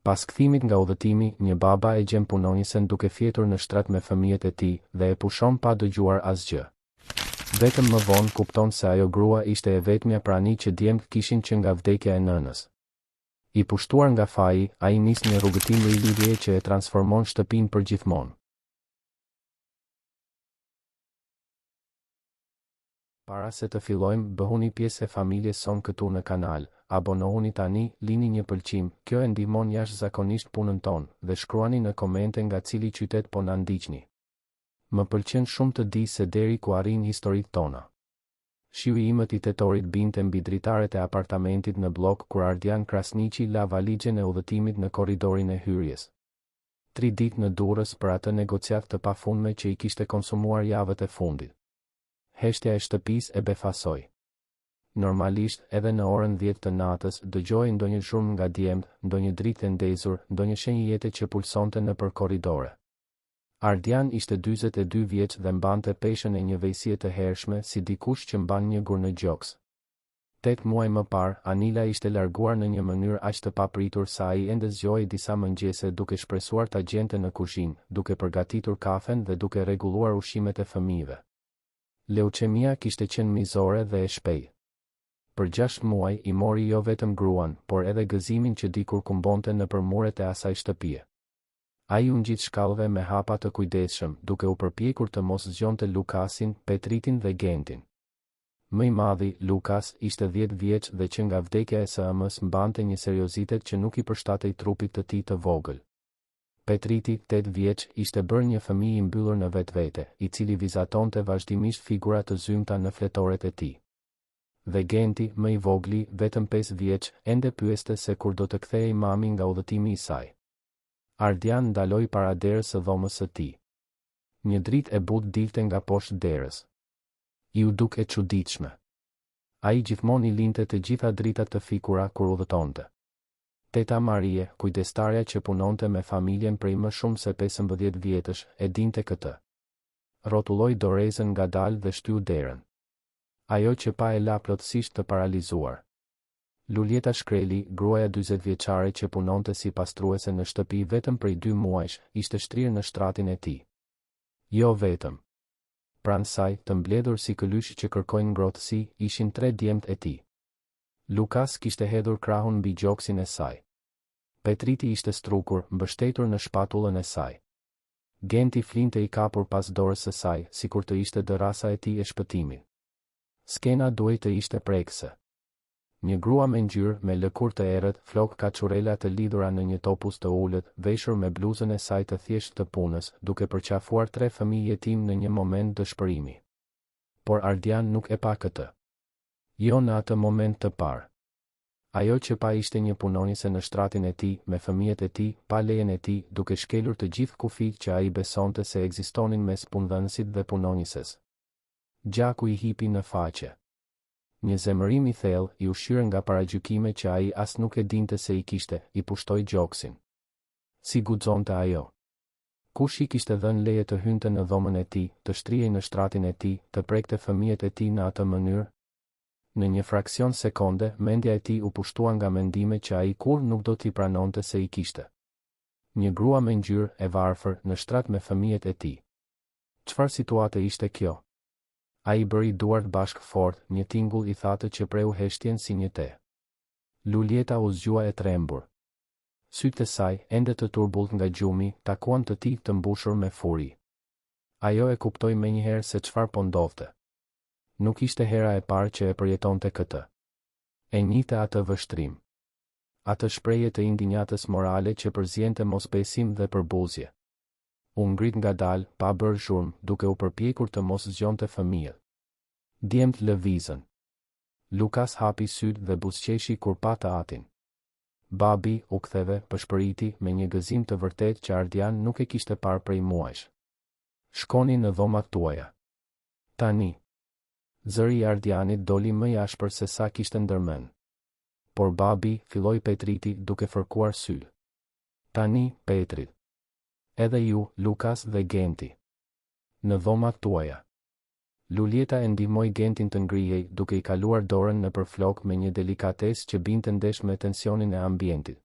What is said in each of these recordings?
Pas kthimit nga udhëtimi, një baba e gjen punonjësen duke fjetur në shtrat me fëmijët e tij dhe e pushon pa dëgjuar asgjë. Vetëm më vonë kupton se ajo grua ishte e vetmja prani që djemt kishin që nga vdekja e nënës. I pushtuar nga faji, ai nis një rrugëtim lidhje që e transformon shtëpinë përgjithmonë. Para se të fillojmë, bëhuni pjesë e familjes son këtu në kanal, abonohuni tani, lini një pëlqim, kjo e ndihmon jashtëzakonisht punën tonë, dhe shkruani në komente nga cili qytet po na ndiqni. Më pëlqen shumë të di se deri ku arrin historitë tona. Shiu imët i tetorit binte mbi dritaret e apartamentit në blok kur Ardian Krasniqi la valigjen e udhëtimit në korridorin e hyrjes. 3 ditë në Durrës për atë negociat të pafundme që i kishte konsumuar javët e fundit. Heshtja e shtëpisë e befasoi. Normalisht, edhe në orën 10 të natës, dëgjoi ndonjë zhurmë nga djemt, ndonjë dritë e ndezur, ndonjë shenjë jete që pulsonte nëpër korridore. Ardian ishte 42 vjeç dhe mbante peshën e një vejsie të hershme si dikush që mban një gur në gjoks. 8 muaj më parë, Anila ishte larguar në një mënyrë aq të papritur sa ai ende zgjoi disa mëngjese duke shpresuar ta gjente në kuzhinë, duke përgatitur kafen dhe duke rregulluar ushqimet e fëmijëve. Leuqemia kishte qenë mizore dhe e shpejtë. Për 6 muaj i mori jo vetëm gruan, por edhe gëzimin që dikur kumbonte nëpër muret e asaj shtëpie. Ai u ngjit shkallëve me hapa të kujdesshëm, duke u përpjekur të mos zgjonte Lukasin, Petritin dhe Gentin. Më i madhi, Lukas, ishte 10 vjeç dhe që nga vdekja e së ëmës mbante një seriozitet që nuk i përshtatej trupit të tij të vogël. Petriti, 8 vjeç, ishte bërë një fëmijë i mbyllur në vetvete, i cili vizatonte vazhdimisht figura të zymta në fletoret e tij. Dhe Genti, më i vogli, vetëm 5 vjeç, ende pyeste se kur do të kthehej mami nga udhëtimi i saj. Ardian ndaloi para derës së dhomës së tij. Një dritë e butë dilte nga poshtë derës. Iu duke çuditshme. Ai gjithmonë i linte të gjitha dritat të fikura kur udhëtonte. Teta Marie, kujdestarja që punonte me familjen prej më shumë se 15 vjetësh, e dinte këtë. Rrotulloi dorezën ngadalë dhe shtyu derën. Ajo që pa e la plotësisht të paralizuar. Luljeta Shkreli, gruaja 40 vjeçare që punonte si pastruese në shtëpi vetëm prej 2 muajsh, ishte shtrirë në shtratin e tij. Jo vetëm. Pranë saj, të mbledhur si këlysh që kërkojnë ngrohtësi, ishin 3 djemt e tij. Lukas kishte hedhur krahun mbi gjoksin e saj. Petriti ishte strukur, mbështetur në shpatullën e saj. Genti flinte i kapur pas dorës së saj, sikur të ishte dërasa e tij e shpëtimit. Skena duhej të ishte prekse. Një grua me ngjyrë, me lëkurë të errët, flok kaçurela të lidhura në një topuz të ulët, veshur me bluzën e saj të thjeshtë të punës, duke përqafuar 3 fëmijë jetim në një moment dëshpërimi. Por Ardian nuk e pa këtë. Jo në atë moment të parë. Ajo që pa ishte një punonjëse në shtratin e tij, me fëmijët e tij, pa lejen e tij, duke shkelur të gjithë kufijt që ai besonte se ekzistonin mes punëdhënësit dhe punonjëses. Gjaku i hipi në faqe. Një zemërim i thellë, i ushqyer nga paragjykime që ai as nuk e dinte se i kishte, i pushtoi gjoksin. Si guxonte ajo? Kush i kishte dhënë leje të hynte në dhomën e tij, të shtrihej në shtratin e tij, të prekte fëmijët e tij në atë mënyrë? Në një fraksion sekonde, mendja e tij u pushtua nga mendime që ai kur nuk do t'i pranonte se i kishte. Një grua me ngjyrë, e varfër, në shtrat me fëmijët e tij. Çfarë situate ishte kjo? Ai bëri duart bashkë fort, një tingull i thatë që preu heshtjen si një te. Luljeta u zgjua e trembur. Sytë e saj, ende të turbullt nga gjumi, takuan të tij të mbushur me furi. Ajo e kuptoi menjëherë se çfarë po ndodhte. Nuk ishte hera e parë që e përjetonte këtë. E njihte atë vështrim. Atë shprehje të indinjatës morale që përziente mosbesim dhe përbuzje. U ngrit ngadalë, pa bërë zhurmë, duke u përpjekur të mos zgjonte fëmijët. Djemt lëvizën. Lukas hapi sytë dhe buzëqeshi kur pa të atin. Babi u ktheve, pëshpëriti, me një gëzim të vërtet që Ardian nuk e kishte parë prej muajsh. Shkoni në dhomat tuaja. Tani. Zëri i Ardianit doli më i ashpër se sa kishte ndërmend. Por babi, filloi Petriti, duke fërkuar sy. Tani, Petrit. Edhe ju, Lukas dhe Genti. Në dhomat tuaja. Luljeta e ndihmoi Gentin të ngrihej, duke i kaluar dorën nëpër flok me një delikatesë që binte ndesh me tensionin e ambientit.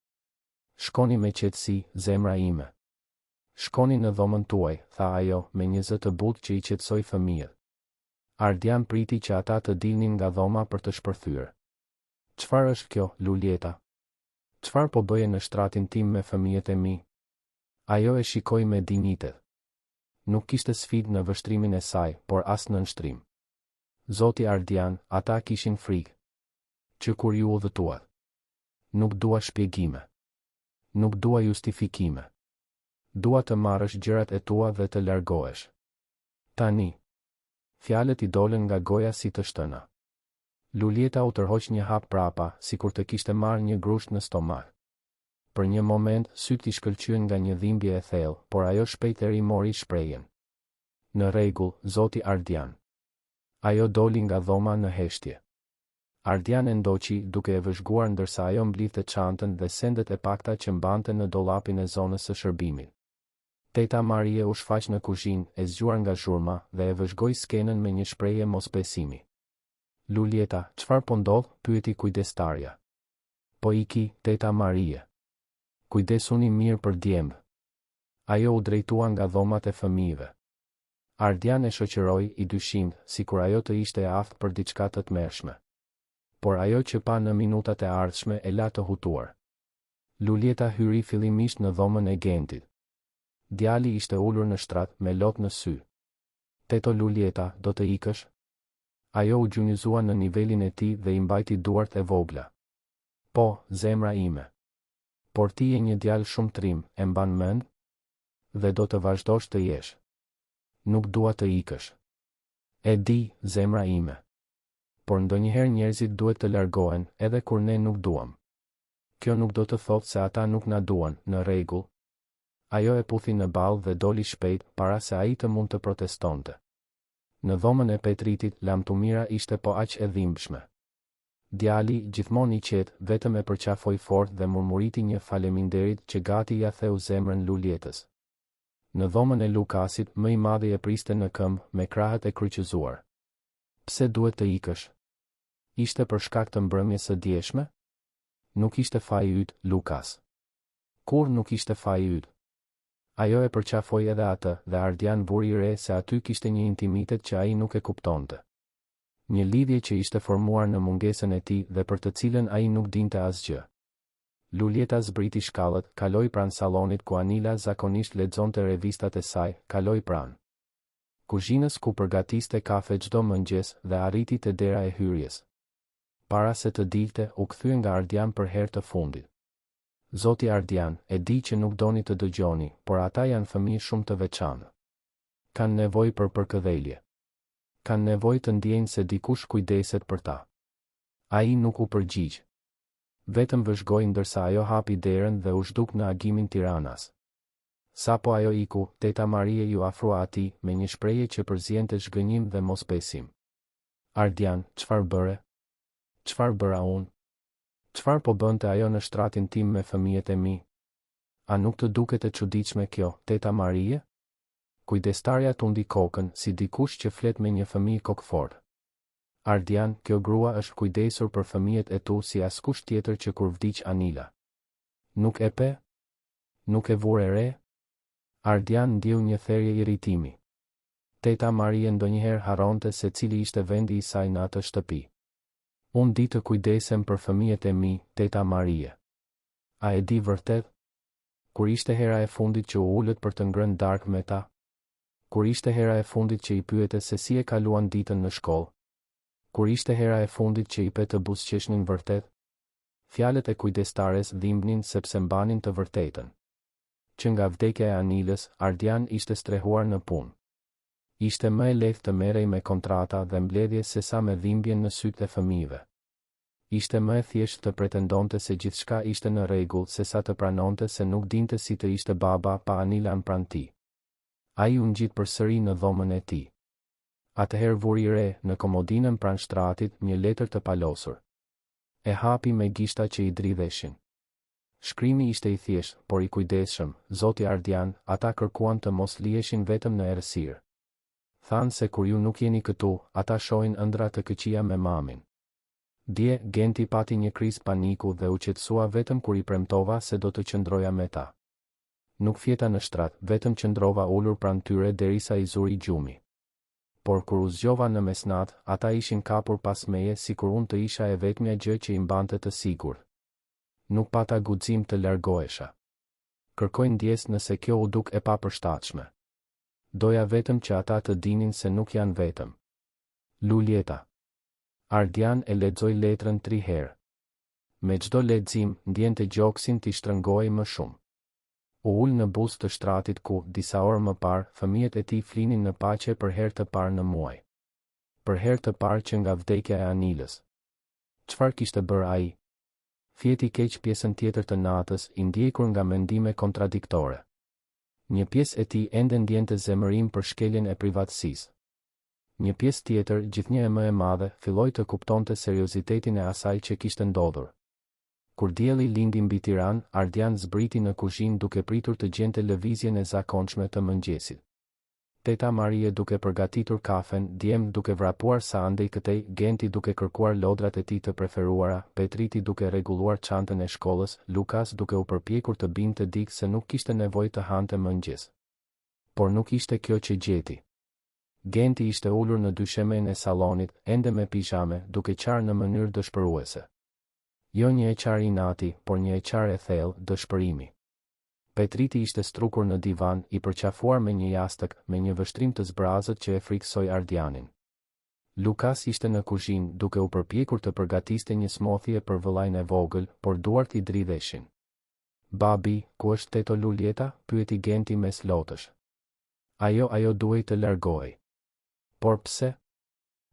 Shkoni me qetësi, zemra ime. Shkoni në dhomën tuaj, tha ajo, me një zë të butë që i qetësoi fëmijët. Ardian priti që ata të dilnin nga dhoma për të shpërthyer. Çfarë është kjo, Lulieta? Çfarë po bëje në shtratin tim me fëmijët e mi? Ajo e shikoi me dinjitet. Nuk kishte sfidë në vështrimin e saj, por as në nështrim. Zoti Ardian, ata kishin frikë. Që kur ju udhëtuat. Nuk dua shpjegime. Nuk dua justifikime. Dua të marrësh gjërat e tua dhe të largohesh. Tani. Fjalët i dolën nga goja si të shtëna. Lulieta u tërhoq një hap prapa, sikur të kishte marrë një grusht në stomak. Për një moment, syt i shkëlqyen nga një dhimbje e thellë, por ajo shpejt e rimori shprehjen. Në rregull, zoti Ardian. Ajo doli nga dhoma në heshtje. Ardian e ndoqi, duke e vëzhguar ndërsa ajo mblidhte çantën dhe sendet e pakta që mbante në dollapin e zonës së shërbimit. Teta Marie u shfaq në kuzhinë, e zgjuar nga zhurma, dhe e vëzhgoi skenën me një shprehje mosbesimi. Lulieta, çfarë po ndodh? Pyeti kujdestarja. Po iki, teta Marie. Kujdesuni mirë për djemb. Ajo u drejtua nga dhomat e fëmijëve. Ardian e shoqëroi i dyshimt, sikur ajo të ishte e aftë për diçka të tmerrshme. Por ajo që pa në minutat e ardhshme e la të hutuar. Lulieta hyri fillimisht në dhomën e Gentit. Djali ishte ulur në shtrat me lot në sy. Teto Lulieta, do të ikësh? Ajo u gjunjëzua në nivelin e tij dhe i mbajti duart e vogla. Po, zemra ime. Por ti je një djalë shumë trim, e mban mend? Dhe do të vazhdosh të jesh. Nuk dua të ikësh. E di, zemra ime. Por ndonjëherë njerëzit duhet të largohen, edhe kur ne nuk duam. Kjo nuk do të thotë se ata nuk na duan, në rregull. Ajo e puthi në ballë dhe doli shpejt, para se ai të mund të protestonte. Në dhomën e Petritit, lamtumira ishte po aq e dhimbshme. Djali, gjithmonë i qetë, vetëm e përqafoi fort dhe murmuriti një faleminderit që gati ja theu zemrën Lulietës. Në dhomën e Lukasit, më i madhi e priste në këmbë, me krahët e kryqëzuar. Pse duhet të ikësh? Ishte për shkak të mbrëmjes së djeshme? Nuk ishte faji yt, Lukas. Kur nuk ishte faji yt? Ajo e përqafoi edhe atë, dhe Ardian vuri re se aty kishte një intimitet që ai nuk e kuptonte. Një lidhje që ishte formuar në mungesën e tij dhe për të cilën ai nuk dinte asgjë. Lulieta zbriti shkallët, kaloi pranë sallonit ku Anila zakonisht lexonte revistat e saj, kaloi pranë kuzhinës ku përgatiste kafe çdo mëngjes dhe arriti te dera e hyrjes. Para se të dilte, u kthye nga Ardian për herë të fundit. Zoti Ardian, e di që nuk doni të dëgjoni, por ata janë fëmijë shumë të veçantë. Kanë nevojë për përkëdhelje. Kanë nevojë të ndjejnë se dikush kujdeset për ta. Ai nuk u përgjigj. Vetëm vëzhgoi ndërsa ajo hapi derën dhe u zhduk në agimin Tiranas. Sapo ajo iku, teta Marie ju afrua atij me një shprehje që përziente zhgënjim dhe mosbesim. Ardian, çfarë bëre? Çfarë bëra unë? Çfarë po bënte ajo në shtratin tim me fëmijët e mi? A nuk të duket e çuditshme kjo, teta Marie? Kujdestarja tundi kokën, si dikush që flet me një fëmijë kokfort. Ardian, kjo grua është kujdesur për fëmijët e tu si askush tjetër që kur vdiq Anila. Nuk e pe? Nuk e vure re? Ardian ndjeu një therje irritimi. Teta Marie ndonjëherë harronte se cili ishte vendi i saj në atë shtëpi. Unë di të kujdesem për fëmijët e mi, teta Marie. A e di vërtet? Kur ishte hera e fundit që u ulët për të ngrënë darkë me ta? Kur ishte hera e fundit që i pyete se si e kaluan ditën në shkollë? Kur ishte hera e fundit që i pe të buzëqeshnin vërtet? Fjalët e kujdestares dhimbnin sepse mbanin të vërtetën. Që nga vdekja e Anilës, Ardian ishte strehuar në punë. Ishte më e lehtë të merrej me kontrata dhe mbledhje se sa me dhimbjen në sytë e fëmijëve. Ishte më e thjeshtë të pretendonte se gjithçka ishte në rregull se sa të pranonte se nuk dinte si të ishte baba pa Anilan pranë tij. Ai u ngjit përsëri në dhomën e tij. Atëherë vuri re, në komodinën pranë shtratit, një letër të palosur. E hapi me gishta që i dridheshin. Shkrimi ishte i thjeshtë, por i kujdesshëm, zoti Ardian, ata kërkuan të mos liheshin vetëm në errësirë. Thanë se kur ju nuk jeni këtu, ata shohin ëndra të këqija me mamin. Dje, Genti pati një krizë paniku dhe u qetësua vetëm kur I premtova se do të qëndroja me ta. Nuk fjeta në shtrat, vetëm qëndrova ulur pranë tyre derisa I zuri gjumi. Por kur u zgjova në mesnat, ata ishin kapur pas meje sikur unë të isha e vetmja gjë që I mbante të sigurt. Nuk pata guxim të largohesha. Kërkoj ndjes nëse kjo u duk e papërshtatshme. Doja vetëm që ata të dinin se nuk janë vetëm. Luljeta. Ardian e lexoi letrën 3 herë. Me çdo lexim, ndjente gjoksin t'i shtrëngoi më shumë. U ul në buzë të shtratit ku, disa orë më parë, fëmijët e tij flinin në paqe për herë të parë në muaj. Për herë të parë që nga vdekja e Anilës. Çfarë kishte bërë ai? Fjeti keq pjesën tjetër të natës, I ndjekur nga mendime kontradiktore. Një pjesë e tij ende ndjente zemërim për shkeljen e privatësisë. Një pjesë tjetër, gjithnjë e më e madhe, filloi të kuptonte seriozitetin e asaj që kishte ndodhur. Kur dielli lindi mbi Tiranë, Ardian zbriti në kuzhinë duke pritur të gjente lëvizjen e zakonshme të mëngjesit. Teta Marie duke përgatitur kafen, djem duke vrapuar sa andej këtej, Genti duke kërkuar lodrat e tij të preferuara, Petriti duke rregulluar çantën e shkollës, Lukas duke u përpjekur të binte dik se nuk kishte nevojë të hante mëngjes. Por nuk ishte kjo që gjeti. Genti ishte ulur në dyshemen e sallonit, ende me pijame, duke qarë në mënyrë dëshpëruese. Jo një e qarë inati, por një e qarë e thellë, dëshpërimi. Petriti ishte strukur në divan, I përqafuar me një jastëk, me një vështrim të zbrazët që e friksoi Ardianin. Lukas ishte në kuzhinë, duke u përpjekur të përgatiste një smothje për vëllain e vogël, por duart I dridheshin. Babi, ku është teto Luljeta? Pyeti Genti mes lotësh. Ajo duhej të largohej. Por pse?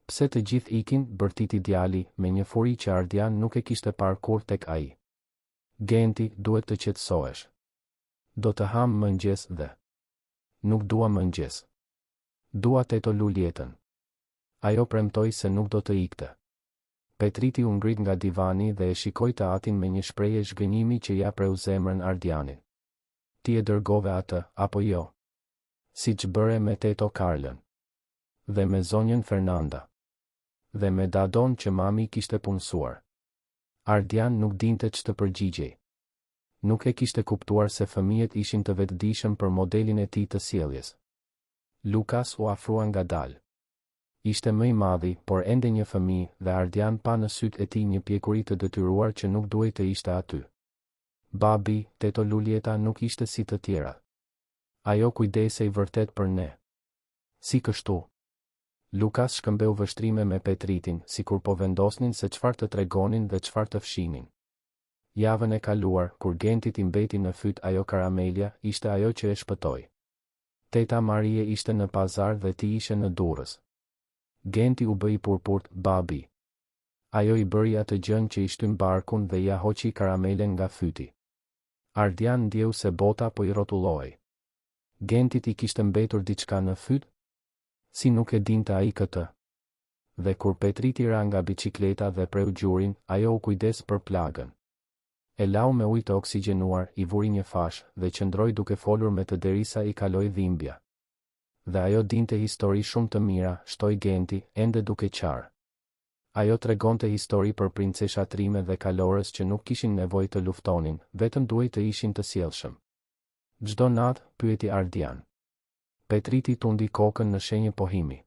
Pse të gjithë ikin, bërtiti djali, me një furi që Ardian nuk e kishte parë kur tek ai. Genti, duhet të qetësohesh. Do të ham mëngjes dhe. Nuk dua mëngjes. Dua teto Luljetën. Ajo premtoi se nuk do të ikte. Petriti u ngrit nga divani dhe e shikoi të atin me një shprehje zhgënjimi që ja preu zemrën Ardianit. Ti e dërgove atë, apo jo? Siç bëre me teto Karlën. Dhe me zonjën Fernanda. Dhe me Dadon që mami kishte punësuar. Ardian nuk dinte ç'të përgjigjej. Nuk e kishte kuptuar se fëmijët ishin të vetëdijshëm për modelin e tij të sjelljes. Lukas u afrua ngadalë. Ishte më I madhi, por ende një fëmijë, dhe Ardian pa në sytë e tij një pjekuri të detyruar që nuk duhej të ishte aty. Babi, teto Luljeta nuk ishte si të tjera. Ajo kujdesej vërtet për ne. Si kështu? Lukas shkëmbeu vështrime me Petritin, sikur po vendosnin se çfarë të tregonin dhe çfarë të fshinin. Javën e kaluar, kur Gentit I mbeti në fyt ajo karamelja, ishte ajo që e shpëtoi. Teta Marie ishte në pazar dhe ti ishe në Durrës. Genti u bëi purpurt, babi. Ajo I bëri atë gjën që I shtym barkun dhe ja hoqi karamelen nga fyti. Ardian ndjeu se bota po I rrotullohej. Gentit I kishte mbetur diçka në fyt? Si nuk e dinte ai këtë? Dhe kur Petriti ra nga bicikleta dhe preu gjurin, ajo u kujdes për plagën. E lau me ujë të oksigjenuar, I vuri një fash, dhe qëndroi duke folur me të derisa I kaloi dhimbja. Dhe ajo dinte histori shumë të mira, shtoi Genti, ende duke qarë. Ajo tregonte histori për princesha trime dhe kalorës që nuk kishin nevojë të luftonin, vetëm duhej të ishin të sjellshëm. Çdo natë, pyeti Ardian. Petriti tundi kokën në shenjë pohimi.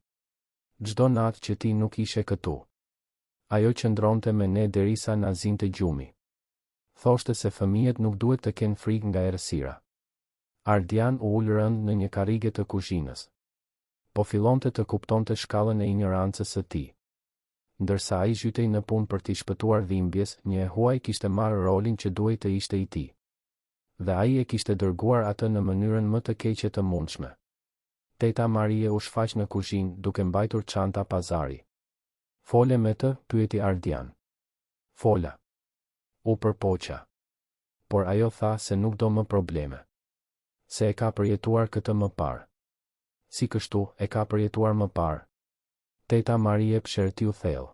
Çdo natë që ti nuk ishe këtu. Ajo qëndronte me ne derisa na zinte gjumi. Thoshte se fëmijët nuk duhet të kenë frikë nga errësira. Ardian u ul rënd në një karrige të kuzhinës. Po fillonte të kuptonte shkallën e ignorancës së tij. Ndërsa ai zhytej në punë për t'i shpëtuar dhimbjes, një e huaj kishte marrë rolin që duhej të ishte I tij. Dhe ai e kishte dërguar atë në mënyrën më të keqe të mundshme. Teta Marie u shfaq në kuzhinë duke mbajtur çanta pazari. Fole me të, pyeti Ardian. Fola. U përpoqa. Por ajo tha se nuk do më probleme. Se e ka përjetuar këtë më parë. Si kështu, e ka përjetuar më parë. Teta Marie pshertiu thellë.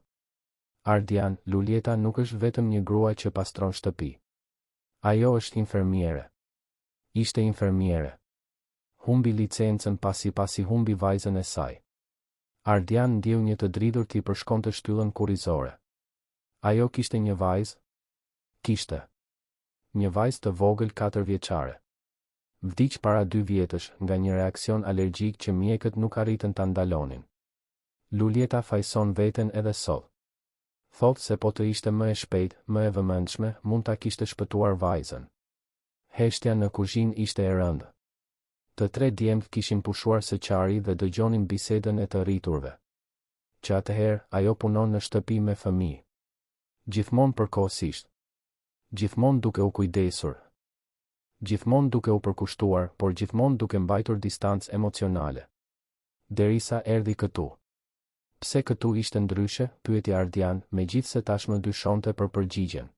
Ardian, Luljeta nuk është vetëm një grua që pastron shtëpi. Ajo është infermiere. Ishte infermiere. Humbi licencën pasi humbi vajzën e saj. Ardian ndjeu një të dridhur t'i përshkonte shtyllën kurrizore. Ajo kishte një vajzë? Kishte. Një vajzë të vogël 4 vjeçare. Vdiq para 2 vjetësh nga një reakcion alergjik që mjekët nuk arritën ta ndalonin. Lulieta fajson veten edhe sot. Thot se po të ishte më e shpejt, më e vëmendshme, mund ta kishte shpëtuar vajzën. Heshtja në kuzhinë ishte e rëndë. Të 3 djemt kishin pushuar së qari dhe dëgjonin bisedën e të rriturve. Që atëherë, ajo punon në shtëpi me fëmijë. Gjithmonë përkohësisht. Gjithmonë duke u kujdesur. Gjithmonë duke u përkushtuar, por gjithmonë duke mbajtur distancë emocionale. Derisa erdhi këtu. Pse këtu ishte ndryshe, pyeti Ardian, megjithse tashmë dyshonte për përgjigjen.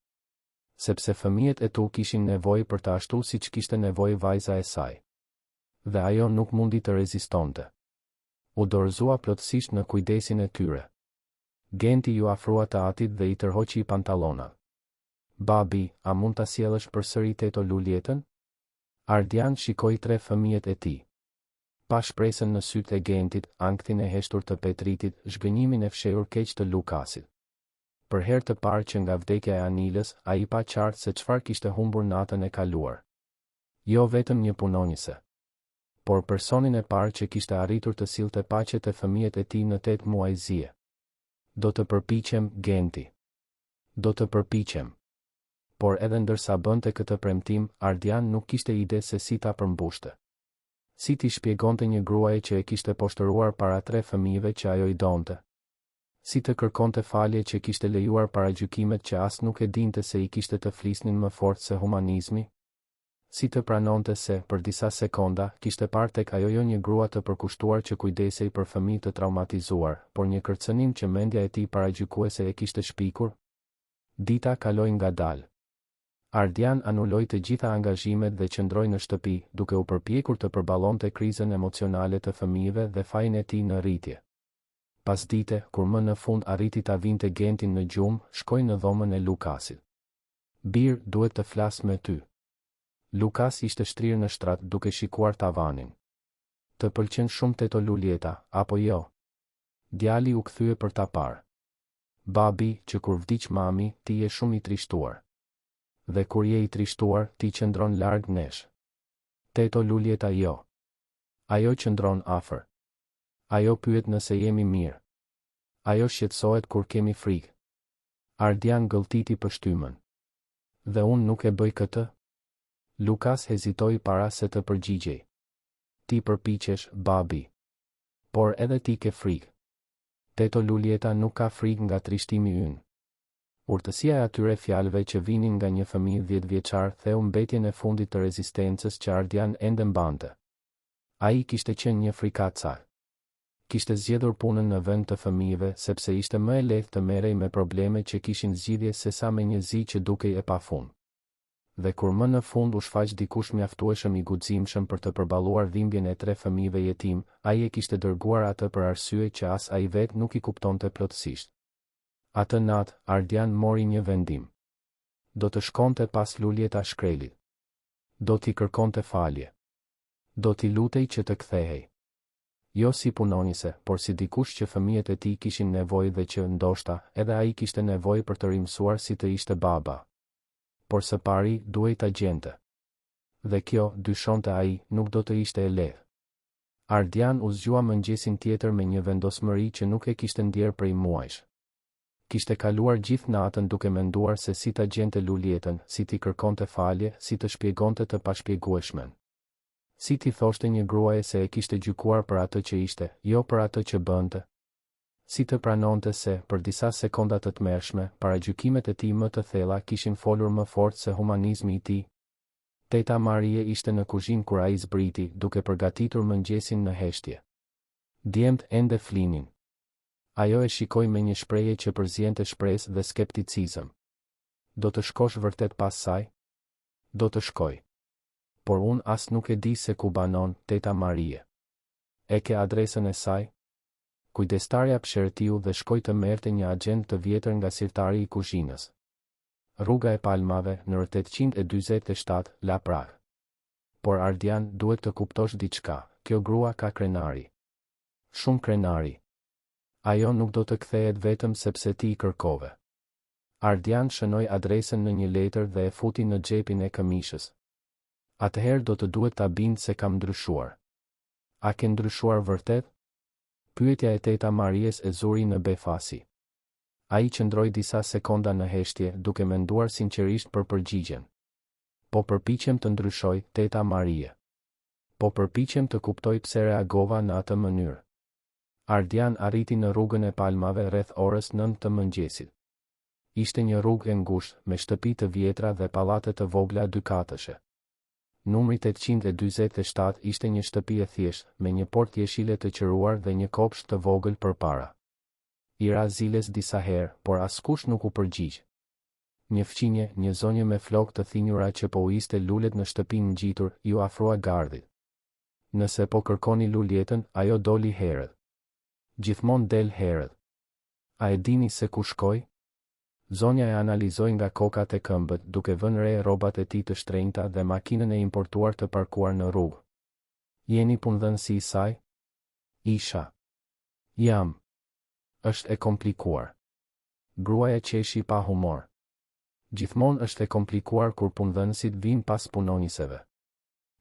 Sepse fëmijët e tu kishin nevojë për të ashtu siç kishte nevojë vajza e saj. Dhe ajo nuk mundi të rezistonte. U dorëzua plotësisht në kujdesin e tyre. Genti ju afrua të atit dhe i tërhoqi pantallonat. Babi, a mund ta sjellësh përsëri teto Lulietën? Ardian shikoi 3 fëmijët e tij. Pa shpresën në sytë e Gentit, ankthin e heshtur të Petritit, zhgënjimin e fshehur keq të Lukasit. Për herë të parë që nga vdekja e Anilës, ai pa qartë se çfarë kishte humbur natën e kaluar. Jo vetëm një punonjëse, por personin e parë që kishte arritur të sillte paqe te fëmijët e tij në 8 muaj zie. Do të përpiqem, Genti. Do të përpiqem. Por edhe ndërsa bënte këtë premtim, Ardian nuk kishte ide se si ta përmbushte. Si t'i shpjegonte një gruaje që e kishte poshtëruar para 3 fëmijëve që ajo i donte. Si të kërkonte falje që kishte lejuar paragjykimet që as nuk e dinte se i kishte të flisnin më fort se humanizmi. Si të pranonte se, për disa sekonda, kishte parë tek ajo jo një grua të përkushtuar që kujdesej për fëmijë të traumatizuar, por një kërcënim që mendja e tij paragjykuese e kishte shpikur. Dita kaloi ngadalë. Ardian anuloi të gjitha angazhimet dhe qëndroi në shtëpi, duke u përpjekur të përballonte krizën emocionale të fëmijëve dhe fajin e tij në rritje. Pasdite, kur më në fund arriti ta vinte Gentin në gjumë, shkoi në dhomën e Lukasit. Bir, duhet të flas me ty. Lukas ishte shtrirë në shtrat duke shikuar tavanin. Të pëlqen shumë teto Lulieta, apo jo? Djali u kthye për ta parë. Babi, që kur vdiq mami, ti je shumë i trishtuar. Dhe kur je i trishtuar, ti qëndron larg nesh. Teto Lulieta jo. Ajo qëndron afër. Ajo pyet nëse jemi mirë. Ajo shqetësohet kur kemi frikë. Ardian gëlltiti pështymën. Dhe unë nuk e bëj këtë? Lukas hezitoi para se të përgjigjej. Ti përpiqesh, babi. Por edhe ti ke frikë. Teto Lulieta nuk ka frikë nga trishtimi ynë. Urtësia e atyre fjalëve që vinin nga një fëmijë 10 vjeçar theu mbetjen e fundit të rezistencës që Ardian ende mbante. Ai kishte qenë një frikacar. Kishte zgjedhur punën në vend të fëmijëve sepse ishte më e lehtë të merrej me probleme që kishin zgjidhje sesa me një zi që dukej e pafund. Dhe kur më në fund u shfaq dikush mjaftueshëm i guximshëm për të përballuar dhimbjen e 3 fëmijëve jetim, ai e kishte dërguar atë për arsye që as ai vet nuk i kuptonte plotësisht. Atë natë, Ardian mori një vendim. Do të shkonte pas Lulieta shkrelit. Do t'i kërkonte falje. Do t'i lutej që të kthehej. Jo si punonjëse, por si dikush që fëmijët e tij kishin nevojë dhe që ndoshta edhe ai kishte nevojë për të rimësuar si të ishte baba. Por së pari duhej ta gjente. Dhe kjo, dyshonte ai, nuk do të ishte e lehtë. Ardian u zgjua mëngjesin tjetër me një vendosmëri që nuk e kishte ndier prej muajsh. Kishte kaluar gjithë natën duke menduar se si ta gjente Lulietën, si t'i kërkonte falje, si të shpjegonte të pashpjegueshmen. Si t'i thoshte një gruaje se e kishte gjykuar për atë që ishte, jo për atë që bënte. Si të pranonte se, për disa sekonda të tmerrshme, paragjykimet e tij më të thella kishin folur më fort se humanizmi i tij. Teta Marie ishte në kuzhinë kur ai zbriti, duke përgatitur mëngjesin në heshtje. Djemt ende flinin. Ajo e shikoi me një shprehje që përziente shpresë dhe skepticizëm. Do të shkosh vërtet pas saj? Do të shkoj. Por unë as nuk e di se ku banon, teta Marie. E ke adresën e saj? Kujdestarja pshertiu dhe shkoi të merrte një agjend të vjetër nga sirtari i kuzhinës. Rruga e Palmave, në 847, La Prah. Por Ardian, duhet të kuptosh diçka, kjo grua ka krenari. Shumë krenari. Ajo nuk do të kthehet vetëm sepse ti i kërkove. Ardian shënoi adresën në një letër dhe e futi në xhepin e këmishës. Atëherë do të duhet ta bind se kam ndryshuar. A ke ndryshuar vërtet? Pyetja e teta Maries e zuri në befasi. Ai qëndroi disa sekonda në heshtje, duke menduar sinqerisht për përgjigjen. Po përpiqem të ndryshoj, teta Marie. Po përpiqem të kuptoj pse reagova në atë mënyrë. Ardian arriti në rrugën e Palmave rreth orës 9 të mëngjesit. Ishte një rrugë e ngushtë, me shtëpi të vjetra dhe pallate të vogla dykatëshe. Numri 847 ishte një shtëpi e thjeshtë, me një portë jeshile të qëruar dhe një kopsht të vogël përpara. I ra Ziles disa herë, por askush nuk u përgjigj. Një fqinje, një zonjë me flokë të thinjura që po uiste lulet në shtëpinë ngjitur, ju afrua gardhit. Nëse po kërkoni luljetën, ajo doli herët. Gjithmonë del herët. A e dini se ku shkoi? Zonja e analizoi nga kokat e këmbët, duke vënë re rrobat e tij të shtrenjta dhe makinën e importuar të parkuar në rrugë. Jeni punëdhënësi i saj? Isha. Jam. Është e komplikuar. Gruaja qeshi pa humor. Gjithmonë është e komplikuar kur punëdhënësit vinë pas punonjëseve.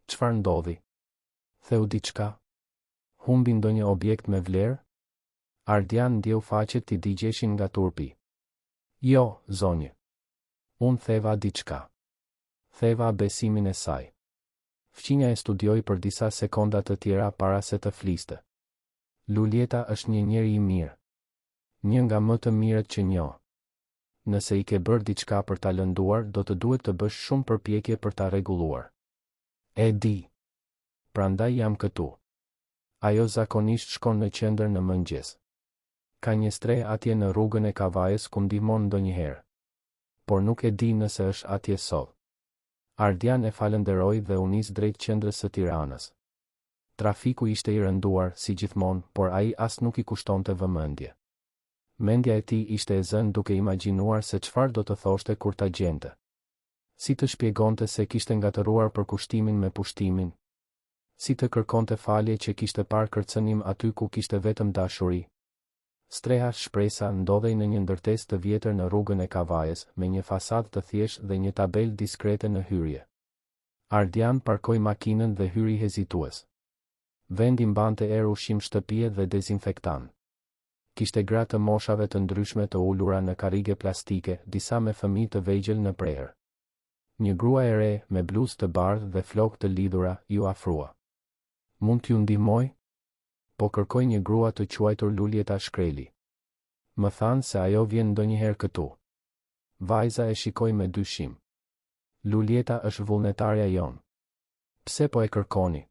Çfarë ndodhi? Theu diçka? Humbi ndonjë objekt me vlerë? Ardian ndjeu faqet t'i digjeshin nga turpi. Jo, zonjë. Unë theva diçka. Theva besimin e saj. Fqinja e studioi për disa sekonda të tjera para se të fliste. Luljeta është një njeri i mirë. Një nga më të mirët që njoh. Nëse i ke bërë diçka për ta lënduar, do të duhet të bësh shumë përpjekje për ta rregulluar. E di. Prandaj jam këtu. Ajo zakonisht shkon në qendër në mëngjes. Ka një stre atje në rrugën e Kavajës ku ndihmon ndonjëherë. Por nuk e di nëse është atje sot. Ardian e falenderoi dhe u nis drejt qendrës së Tiranës. Trafiku ishte i rënduar, si gjithmonë, por ai as nuk i kushtonte vëmendje. Mendja e tij ishte e zënë duke imagjinuar se çfarë do të thoshte kur ta gjente. Si të shpjegonte se kishte ngatëruar për kushtimin me pushtimin? Si të kërkonte falje që kishte parë kërcënim aty ku kishte vetëm dashuri? Streha Shpresa ndodhej në një ndërtesë të vjetër në rrugën e Kavajës, me një fasadë të thjeshtë dhe një tabelë diskrete në hyrje. Ardian parkoi makinën dhe hyri hezitues. Vendi mbante erë ushqim shtëpie dhe dezinfektant. Kishte gra të moshave të ndryshme të ulura në karrige plastike, disa me fëmijë të vegjël në prerë. Një grua e re, me bluzë të bardhë dhe flokë të lidhura, ju afrua. Mund t'ju ndihmoj? Po kërkoj një grua të quajtur Luljeta Shkreli. Më thanë se ajo vjen ndonjëherë këtu. Vajza e shikoi me dyshim. Luljeta është vullnetarja jon. Pse po e kërkoni?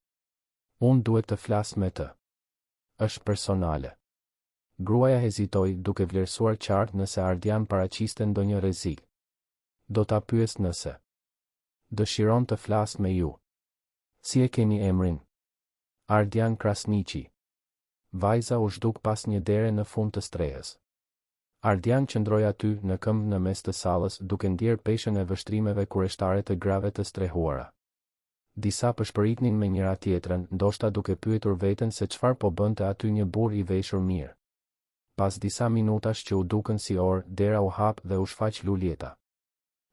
Unë duhet të flas me të. Është personale. Gruaja hezitoi, duke vlerësuar qartë nëse Ardian paraqiste ndonjë rrezik. Do ta pyes nëse dëshiron të flas me ju. Si e keni emrin? Ardian Krasniqi. Vajza u zhduk pas një dere në fund të strehës. Ardian qëndroi aty në këmbë në mes të sallës, duke ndjer peshën e vështrimeve kurioztare të grave të strehuara. Disa përshpëritnin me njëra tjetrën, ndoshta duke pyetur veten se çfarë po bënte aty një burr i veshur mirë. Pas disa minutash që u dukën si orë, dera u hap dhe u shfaq Luljeta.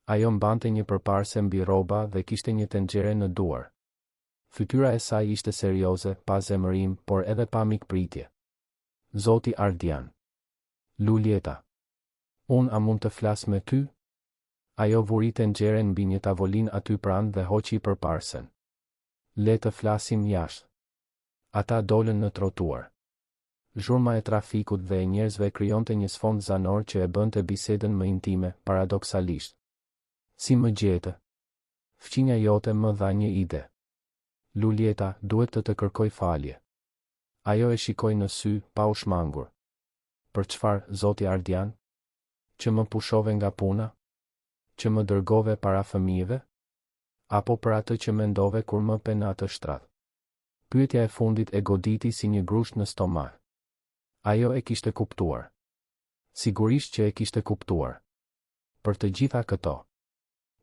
Ajo mbante një përparse mbi rroba dhe kishte një tenxhere në duar. Fytyra e saj ishte serioze, pa zemërim, por edhe pa mikpritje. Zoti Ardian. Luljeta. Unë a mund të flas me ty? Ajo vuri tenxheren mbi një tavolin aty pranë dhe hoqi përparsen. Le të flasim jashtë. Ata dolën në trotuar. Zhurma e trafikut dhe e njerëzve krijonte një sfond zanor që e bënte bisedën më intime, paradoksalisht. Si më gjete? Fqinja jote më dha një ide. Luljeta, duhet të kërkoj falje. Ajo e shikoi në sy, pa u shmangur. Për çfarë, zoti Ardian? Që më pushove nga puna? Që më dërgove para fëmijëve? Apo për atë që mendove kur më pe në atë shtrat? Pyetja e fundit e goditi si një grusht në stomak. Ajo e kishte kuptuar. Sigurisht që e kishte kuptuar. Për të gjitha këto.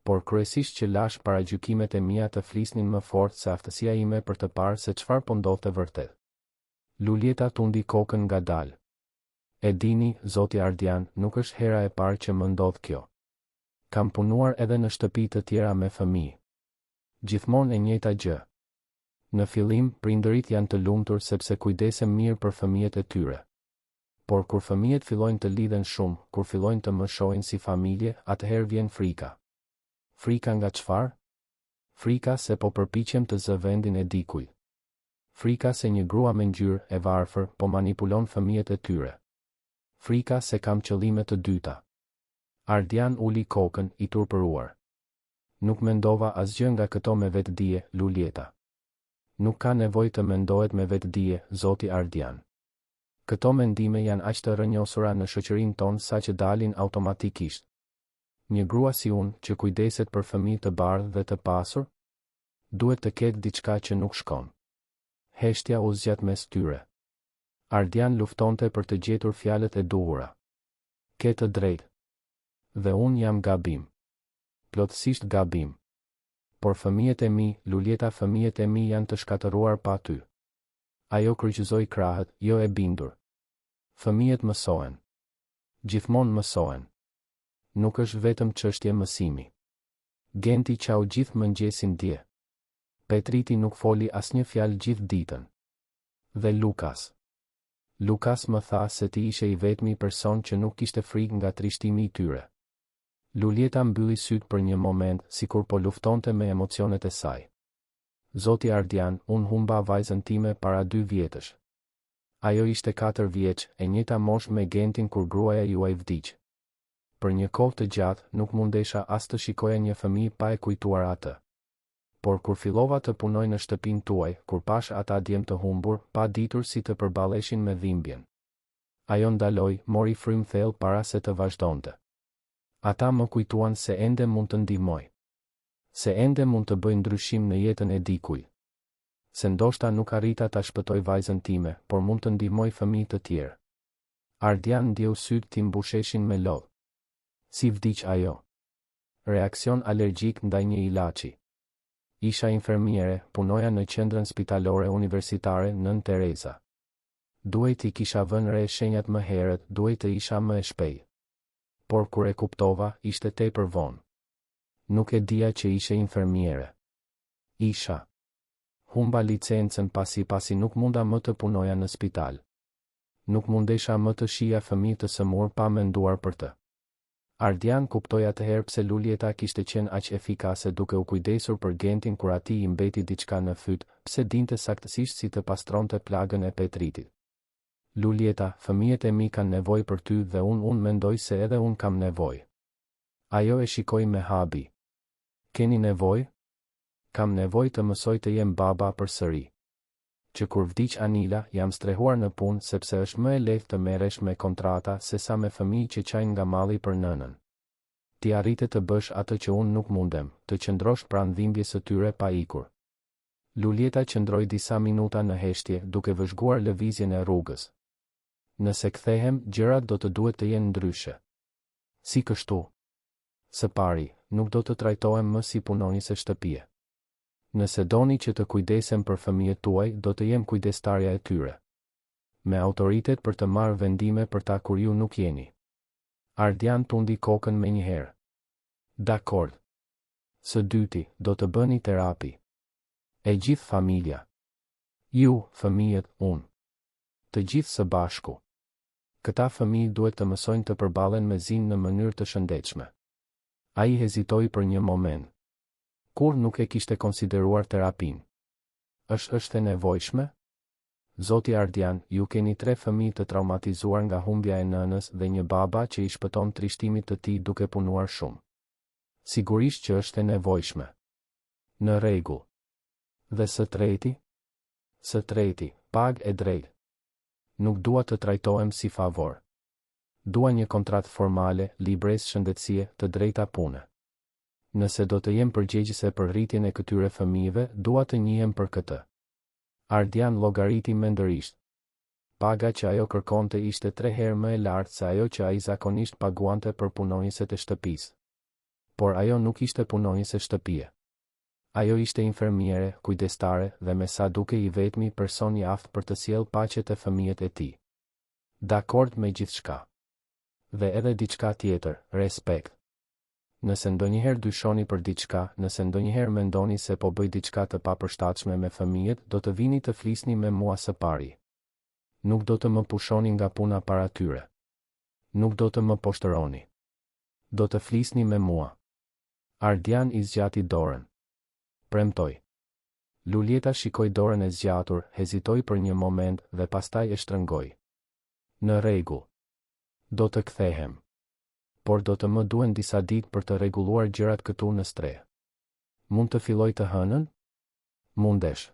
Por kryesisht që lash paragjykimet e mia të flisnin më fort se aftësia ime për të parë se çfarë po ndodhte vërtet. Luljeta tundi kokën ngadalë. E dini, zoti Ardian, nuk është hera e parë që më ndodh kjo. Kam punuar edhe në shtëpi të tjera me fëmijë. Gjithmonë e njëjta gjë. Në fillim, prindërit janë të lumtur sepse kujdesen mirë për fëmijët e tyre. Por kur fëmijët fillojnë të lidhen shumë, kur fillojnë të më shohin si familje, atëherë vjen frika. Frika nga çfarë? Frika se po përpiqem të zë vendin e dikujt. Frika se një grua me ngjyrë e varfër po manipulon fëmijët e tyre. Frika se kam qëllime të dyta. Ardian uli kokën i turpëruar. Nuk mendova asgjë nga këto me vetdije, Lulieta. Nuk ka nevojë të mendohet me vetdije, zoti Ardian. Këto mendime janë aq të rrënjosura në shoqërinë tonë saqë dalin automatikisht. Një grua si unë, që kujdeset për fëmijë të bardhë dhe të pasur, duhet të ketë diçka që nuk shkon. Heshtja u zgjat mes tyre. Ardian luftonte për të gjetur fjalët e duhura. Ke të drejtë. Dhe unë jam gabim. Plotësisht gabim. Por fëmijët e mi, Lulieta, fëmijët e mi janë të shkatëruar pa ty. Ajo kryqëzoi krahët, jo e bindur. Fëmijët mësohen. Gjithmonë mësohen. Nuk është vetëm çështje mësimi. Genti qau gjithë mëngjesin dje. Petriti nuk foli asnjë fjalë gjithë ditën. Dhe Lukas. Lukas më tha se ti ishe i vetmi person që nuk kishte frikë nga trishtimi i tyre. Lulieta mbylli sytë për një moment, sikur po luftonte me emocionet e saj. Zoti Ardian, unë humba vajzën time para 2 vjetësh. Ajo ishte 4 vjeç, e njëjta moshë me Gentin kur gruaja juaj vdiq. Për një kohë të gjatë, nuk mundesha as të shikoja një fëmijë pa e kujtuar atë. Por kur fillova të punoj në shtëpinë tuaj, kur pash ata djem të humbur, pa ditur si të përballeshin me dhimbjen. Ajo ndaloi, mori frym thellë para se të vazhdonte. Ata më kujtuan se ende mund të ndihmoj. Se ende mund të bëj ndryshim në jetën e dikujt. Se ndoshta nuk arrita ta shpëtoj vajzën time, por mund të ndihmoj fëmijë të tjerë. Ardian ndjeu sytë tim mbusheshin me lodh. Si vdiq ajo? Reakcion alergjik ndaj një ilaçi. Isha infermiere, punoja në qendrën spitalore universitare Nën Tereza. Duhet i kisha vënë re shenjat më herët, duhet të isha më e shpejtë. Por kur e kuptova, ishte tepër vonë. Nuk e dija që ishe infermiere. Isha. Humba licencën pasi nuk munda më të punoja në spital. Nuk mundesha më të shija fëmijë të sëmur pa menduar për të. Ardian kuptoi atëherë pse Lulieta kishte qenë aq efikase duke u kujdesur për Gentin kur atij i mbeti diçka në fyt, pse dinte saktësisht si të pastronte plagën e Petritit. Lulieta, fëmijët e mi kanë nevojë për ty dhe unë mendoj se edhe unë kam nevojë. Ajo e shikoi me habi. Keni nevojë? Kam nevojë të mësoj të jem baba përsëri. Që kur vdiq Anila, jam strehuar në punë sepse është më e lehtë të merresh me kontrata se sa me fëmijë që qajnë nga malli për nënën. Ti arrite të bësh atë që unë nuk mundem, të qëndrosh pranë dhimbjes së tyre pa ikur. Lulieta qëndroi disa minuta në heshtje, duke vëzhguar lëvizjen e rrugës. Nëse kthehem, gjërat do të duhet të jenë ndryshe. Si kështu? Së pari, nuk do të trajtohem më si punonjëse shtëpie. Nëse doni që të kujdesem për fëmijët tuaj, do të jem kujdestarja e tyre. Me autoritet për të marrë vendime për ta kur ju nuk jeni. Ardian tundi kokën me njëherë. Dakord. Së dyti, do të bëni terapi. E gjithë familja. Ju, fëmijët, unë. Të gjithë së bashku. Këta fëmijë duhet të mësojnë të përballen me zinë në mënyrë të shëndetshme. Ai hezitoi për një moment. Kur nuk e kishte konsideruar terapin. Është e nevojshme? Zoti Ardian, ju keni 3 fëmijë të traumatizuar nga humbja e nënës dhe një baba që i shpëton trishtimit të tij duke punuar shumë. Sigurisht që është e nevojshme. Në rregull. Dhe së treti? Së treti, pagë e drejtë. Nuk dua të trajtohem si favor. Dua një kontratë formale, libresë shëndetësie, të drejta pune. Nëse do të jem përgjegjëse për rritjen e këtyre fëmijëve, dua të njihem për këtë. Ardian llogariti mendërisht. Paga që ajo kërkonte ishte 3 herë më e lartë se ajo që ai zakonisht paguante për punonjëset e shtëpisë. Por ajo nuk ishte punonjëse shtëpie. Ajo ishte infermiere, kujdestare dhe me sa duke i vetmi person i aftë për të sjellë paqe te fëmijët e tij. Dakord me gjithçka. Dhe edhe diçka tjetër, respekt. Nëse ndonjëherë dyshoni për diçka, nëse ndonjëherë mendoni se po bëj diçka të papërshtatshme me fëmijët, do të vini të flisni me mua së pari. Nuk do të më pushoni nga puna para tyre. Nuk do të më poshtëroni. Do të flisni me mua. Ardian i zgjati dorën. Premtoj. Lulieta shikoi dorën e zgjatur, hezitoi për një moment dhe pastaj e shtrëngoi. Në rregull. Do të kthehem. Por do të më duen disa ditë për të rregulluar gjërat këtu në Stre. Mund të filloj të hënën? Mundesh.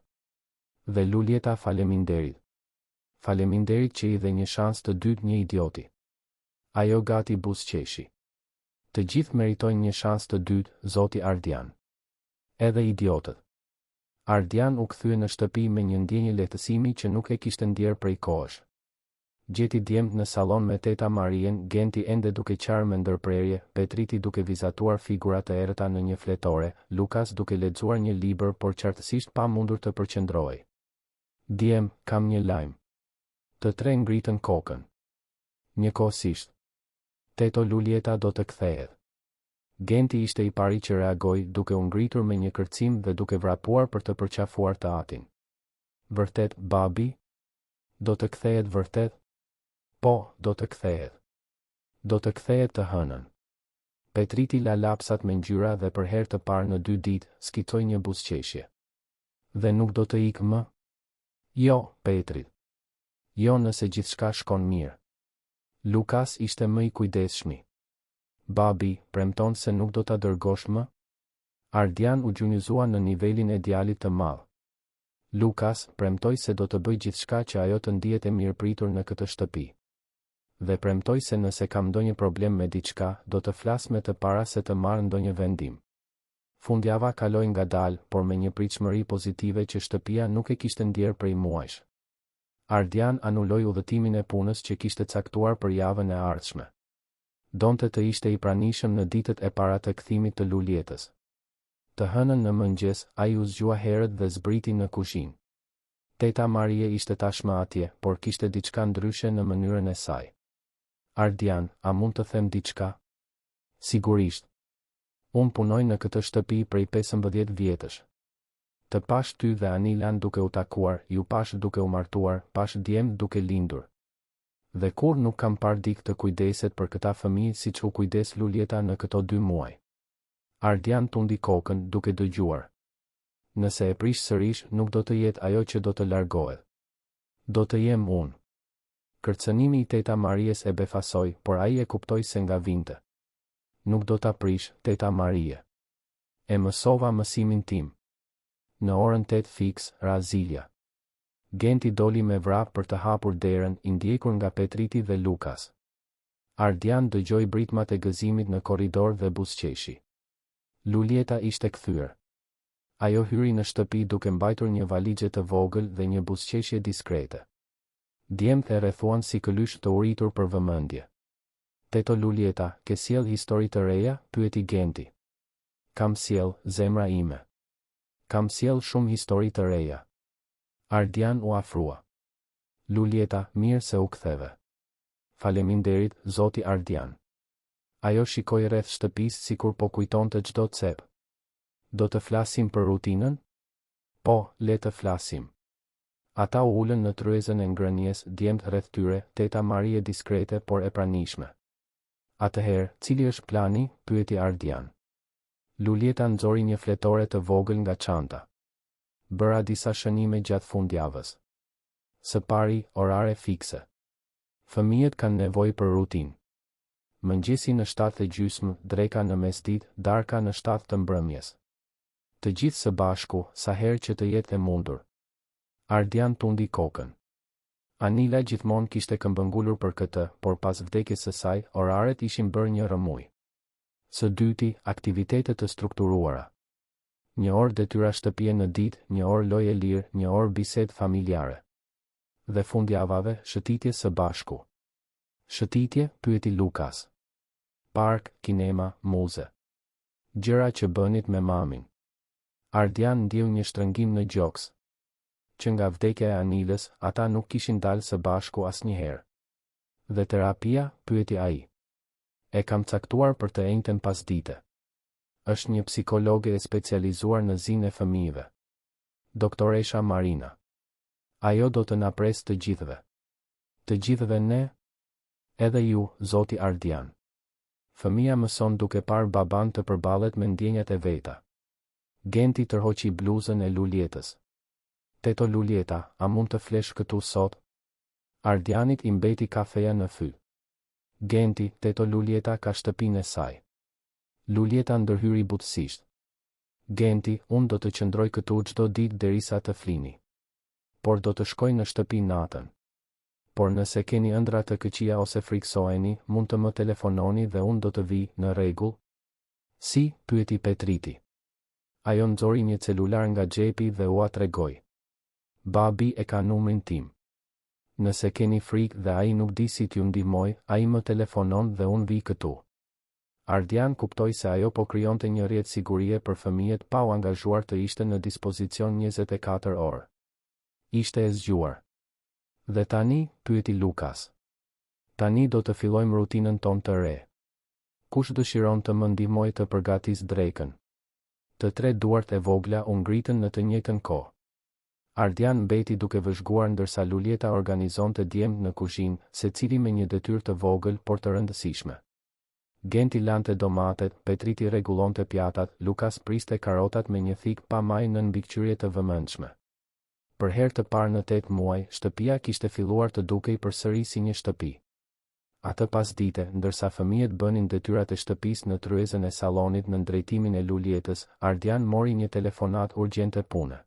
Dhe Lulieta faleminderit. Faleminderit që i dhe një shans të dytë një idioti. Ajo gati buzëqeshi. Të gjithë meritojnë një shans të dytë, zoti Ardian. Edhe idiotët. Ardian u kthye në shtëpi me një ndjenjë lehtësimi që nuk e kishte ndjerë prej kohësh. Gjeti djemt në salon me teta Marien, Genti ende duke qarë me ndërprerje, Petriti duke vizatuar figurat e errëta në një fletore, Lukas duke lexuar një libër por qartësisht pa mundur të përqendrohej. Djem, kam një lajm. Të tre ngritën kokën. Njëkohësisht. Teto Lulieta do të kthehet. Genti ishte i pari që reagoi, duke u ngritur me një kërcim dhe duke vrapuar për të përqafuar të atin. Vërtet, babi? Do të kthehet vërtet? Po, do të kthehet. Do të kthehet të hënën. Petriti la lapsat me ngjyra dhe për herë të parë në 2 ditë, skicoi një buzëqeshje. Dhe nuk do të ikë më? Jo, Petrit. Jo nëse gjithçka shkon mirë. Lukas ishte më i kujdesshëm. Babi, premton se nuk do ta dërgosh më? Ardian u gjunjëzua në nivelin e djalit të madh. Lukas, premtoj se do të bëj gjithçka që ajo të ndihet e mirëpritur në këtë shtëpi. Dhe premtoj se nëse kam ndonjë problem me diçka, do të flas me të para se të marr ndonjë vendim. Fundjava kaloi ngadalë, por me një pritshmëri pozitive që shtëpia nuk e kishte ndjerë prej muajsh. Ardian anuloi udhëtimin e punës që kishte caktuar për javën e ardhshme. Donte të ishte i pranishëm në ditët e para të kthimit të Lulietës. Të hënën në mëngjes, ai u zgjua herët dhe zbriti në kuzhinë. Teta Marie ishte tashmë atje, por kishte diçka ndryshe në mënyrën e saj. Ardian, a mund të them diçka? Sigurisht. Unë punoj në këtë shtëpi prej 15 vjetësh. Të pash ty dhe Anilan duke u takuar, ju pash duke u martuar, pash djem duke lindur. Dhe kur nuk kam parë dikë të kujdeset për këta fëmijë siç u kujdes Lulieta në këto 2 muaj. Ardian tundi kokën duke dëgjuar. Nëse e prish sërish, nuk do të jetë ajo që do të largohet. Do të jem unë. Kërcënimi i teta Maries e befasoi, por ai e kuptoi se nga vinte. Nuk do ta prish, teta Marie. E mësova mësimin tim. Në orën 8 fiks, Razilja. Genti doli me vrap për të hapur derën, i ndjekur nga Petriti dhe Lukas. Ardian dëgjoi britmat e gëzimit në korridor dhe buzëqeshi. Lulieta ishte kthyer. Ajo hyri në shtëpi duke mbajtur një valixhe të vogël dhe një buzëqeshje diskrete. Djemtë e rrethuan si këlysh të uritur për vëmendje. Teto Lulieta, ke sjell histori të reja? Pyeti Genti. Kam sjell, zemra ime. Kam sjell shumë histori të reja. Ardian u afrua. Lulieta, mirë se u ktheve. Faleminderit, zoti Ardian. Ajo shikoi rreth shtëpisë sikur po kujtonte çdo cep. Do të flasim për rutinën? Po, le të flasim. Ata u ulën në tryezën e ngrënjes, djemtë rreth tyre, teta Marie diskrete por e pranishme. Atëherë, cili është plani? Pyeti Ardian. Lulieta nxori një fletore të vogël nga çanta. Bëra disa shënime gjatë fundjavës. Së pari, orare fikse. Fëmijët kanë nevojë për rutinë. Mëngjesi në 7:30, dreka në mesditë, darka në 7 të mbrëmjes. Të gjithë së bashku, sa herë që të jetë e mundur. Ardian tundi kokën. Anila gjithmonë kishte këmbëngulur për këtë, por pas vdekjes së saj, oraret ishin bërë një rëmuj. Së dyti, aktivitete të strukturuara. Një orë detyra shtëpie në ditë, një orë lojë lirë, një orë bisedë familjare. Dhe fundjavave, shëtitje së bashku. Shëtitje? Pyeti Lukas. Park, kinema, muze. Gjëra që bënit me mamin. Ardian ndjeu një shtrëngim në gjoks. Që nga vdekja e Anilës, ata nuk kishin dalë së bashku asnjëherë. Dhe terapia, pyeti ai. E kam caktuar për të njëjtën pasdite. Është një psikologe e specializuar në zinë e fëmijëve. Doktoresha Marina. Ajo do të na presë të gjithëve. Të gjithëve ne? Edhe ju, zoti Ardian. Fëmia mëson duke parë baban të përballet me ndjenjat e veta. Genti tërhoqi bluzën e Lulietës. Teto Lulieta, a mund të flesh këtu sot? Ardianit i mbeti kafeja në fy. Genti, teto Lulieta ka shtëpinë e saj. Lulieta ndërhyri butësisht. Genti, unë do të qëndroj këtu çdo ditë derisa të flini. Por do të shkoj në shtëpi natën. Por nëse keni ëndra të këqija ose friksoheni, mund të më telefononi dhe unë do të vi, në rregull? Si, pyeti Petriti. Ajo nxori një celular nga xhepi dhe ua tregoi. Babi e ka numrin tim. Nëse keni frikë dhe ai nuk di si t'ju ndihmoj, ai më telefonon dhe unë vi këtu. Ardian kuptoi se ajo po krijonte një rrjet sigurie për fëmijët pa u angazhuar të ishte në dispozicion 24 orë. Ishte e zgjuar. Dhe tani, pyeti Lukas. Tani do të fillojmë rutinën tonë të re. Kush dëshiron të më ndihmojë të përgatis drekën? Të tre duart e vogla u ngritën në të njëjtën kohë. Ardian mbeti duke vëzhguar ndërsa Lulieta organizonte djemtë në kuzhinë, secili me një detyrë të vogël por të rëndësishme. Genti lante domatet, Petriti rregullonte pjatat, Lukas priste karotat me një thik pa maj në mbikëqyrje të vëmendshme. Për herë të parë në 8 muaj, shtëpia kishte filluar të dukej përsëri si një shtëpi. Atë pasdite, ndërsa fëmijët bënin detyrat e shtëpisë në tryezën e sallonit në drejtimin e Lulietës, Ardian mori një telefonat urgjente pune.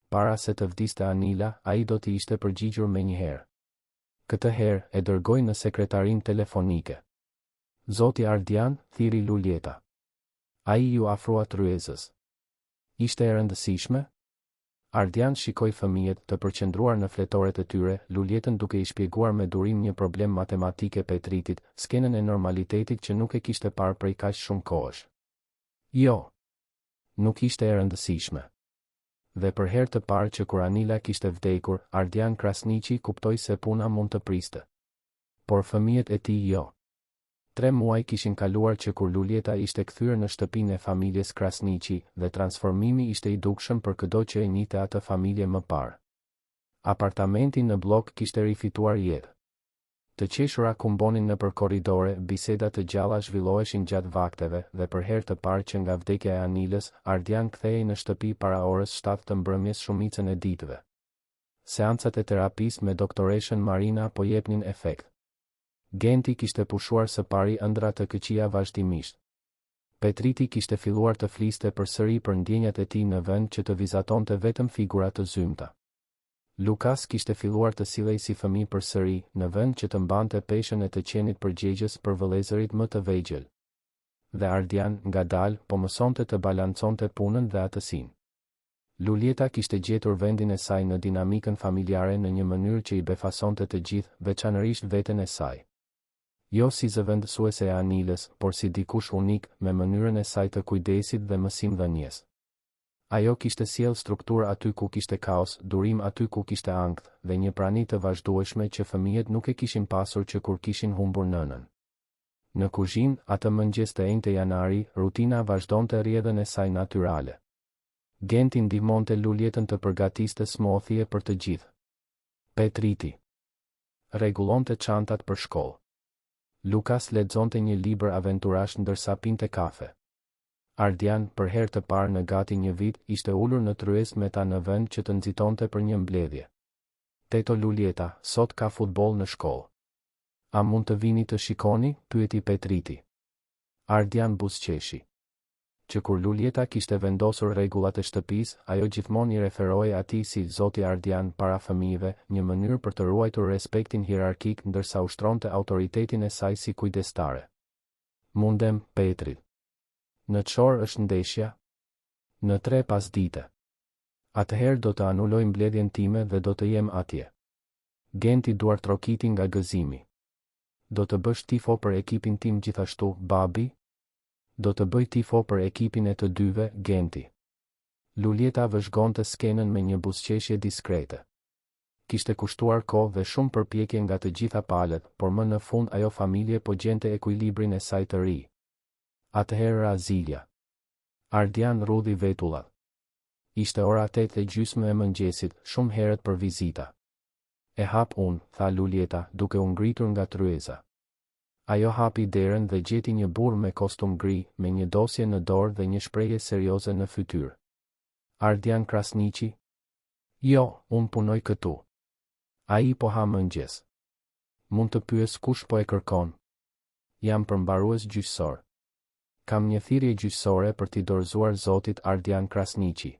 Para se të vdiste Anila, ai do t'i ishte përgjigjur menjëherë. Këtë herë e dërgoi në sekretarinë telefonike. Zoti Ardian, thiri Lulieta. Ai ju afrua tryezës. Ishte e rëndësishme? Ardian shikoi fëmijët të përqendruar në fletoret e tyre, Lulietën duke i shpjeguar me durim një problem matematike Petritit, skenën e normalitetit që nuk e kishte parë prej kaq shumë kohësh. Jo. Nuk ishte e rëndësishme. Dhe për herë të parë që kur Anila kishte vdekur, Ardian Krasniqi kuptoi se puna mund të priste. Por fëmijët e tij jo. 3 muaj kishin kaluar që kur Lulieta ishte kthyer në shtëpinë e familjes Krasniqi dhe transformimi ishte i dukshëm për çdo që e njihte atë familje më parë. Apartamenti në blok kishte rifituar jetë. Të qeshura kumbonin nëpër korridore, biseda të gjalla zhvilloheshin gjatë vakteve dhe për herë të parë që nga vdekja e Anilës, Ardian kthehej në shtëpi para orës 7 të mbrëmjes shumicën e ditëve. Seancat e terapisë me doktoreshën Marina po jepnin efekt. Genti kishte pushuar së pari ëndra të këqija vazhdimisht. Petriti kishte filluar të fliste përsëri për ndjenjat e tij në vend që të vizatonte vetëm figura të zymta. Lukas kishte filluar të sillej si fëmijë përsëri, në vend që të mbante peshën e të qenit përgjegjës për vëllezërit më të vegjël. Dhe Ardian, ngadalë, po mësonte të balanconte punën dhe atësinë. Lulieta kishte gjetur vendin e saj në dinamikën familjare në një mënyrë që i befasonte të gjithë, veçanërisht veten e saj. Jo si zëvendësuese e Anilës, por si dikush unik, me mënyrën e saj të kujdesit dhe mësimdhënies. Ajo kishte sjell strukturë aty ku kishte kaos, durim aty ku kishte ankth, dhe një prani të vazhdueshme që fëmijët nuk e kishin pasur që kur kishin humbur nënën. Në kuzhinë, atë mëngjes të enjtë janari, rutina vazhdonte rrjedhën e saj natyrale. Genti ndihmonte Lulietën të përgatiste smoothie për të gjithë. Petriti rregullonte çantat për shkollë. Lukas lexonte një libër aventurash ndërsa pinte kafe. Ardian, për herë të parë në gati një vit, ishte ulur në tryezë me ta në vend që të nxitonte për një mbledhje. Teto Lulieta, sot ka futboll në shkollë. A mund të vini të shikoni? Pyeti Petriti. Ardian buzëqeshi. Që kur Lulieta kishte vendosur rregullat e shtëpisë, ajo gjithmonë i referoi atij si zoti Ardian para fëmijëve, një mënyrë për të ruajtur respektin hierarkik ndërsa ushtronte autoritetin e saj si kujdestare. Mundem, Petrit. Në çor është ndeshja? Në 3 pasdite. Atëherë do të anuloj mbledhjen time dhe do të jem atje. Genti duart trokiti nga gëzimi. Do të bësh tifo për ekipin tim gjithashtu, babi? Do të bëj tifo për ekipin e të dyve, Genti. Lulieta vëzhgonte skenën me një buzëqeshje diskrete. kishte kushtuar kohë dhe shumë përpjekje nga të gjitha palët, por më në fund ajo familje po gjente ekuilibrin e saj të ri. Atëherë Razilja. Ardian rudhi vetullat. Ishte ora 8:30 e mëngjesit, shumë herët për vizita. E hap unë, tha Lulieta, duke u ngritur nga tryeza. Ajo hapi derën dhe gjeti një burr me kostum gri, me një dosje në dorë dhe një shprehje serioze në fytyrë. Ardian Krasniqi? Jo, unë punoj këtu. Ai po ha mëngjes. Mund të pyes kush po e kërkon? Jam përmbarues gjyqësor. Kam një thirrje gjyqësore për t'i dorëzuar zotit Ardian Krasniqi.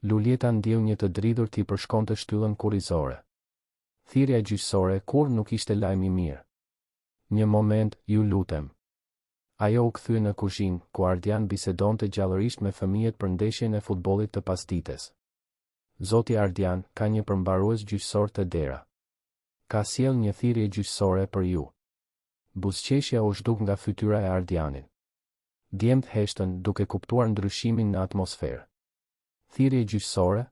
Lulieta ndjeu një të dridhur t'i përshkonte shtyllën kurrizore. Thirrja gjyqësore kur nuk ishte lajm i mirë. Një moment, ju lutem. Ajo u kthye në kuzhinë, ku Ardian bisedonte gjallërisht me fëmijët për ndeshjen e futbollit të pasdites. Zoti Ardian, ka një përmbarues gjyqësor të dera. Ka sjell një thirrje gjyqësore për ju. Buzëqeshja u zhduk nga fytyra e Ardianit. Djemt heshtën duke kuptuar ndryshimin në atmosferë. Thirrje gjyqësore?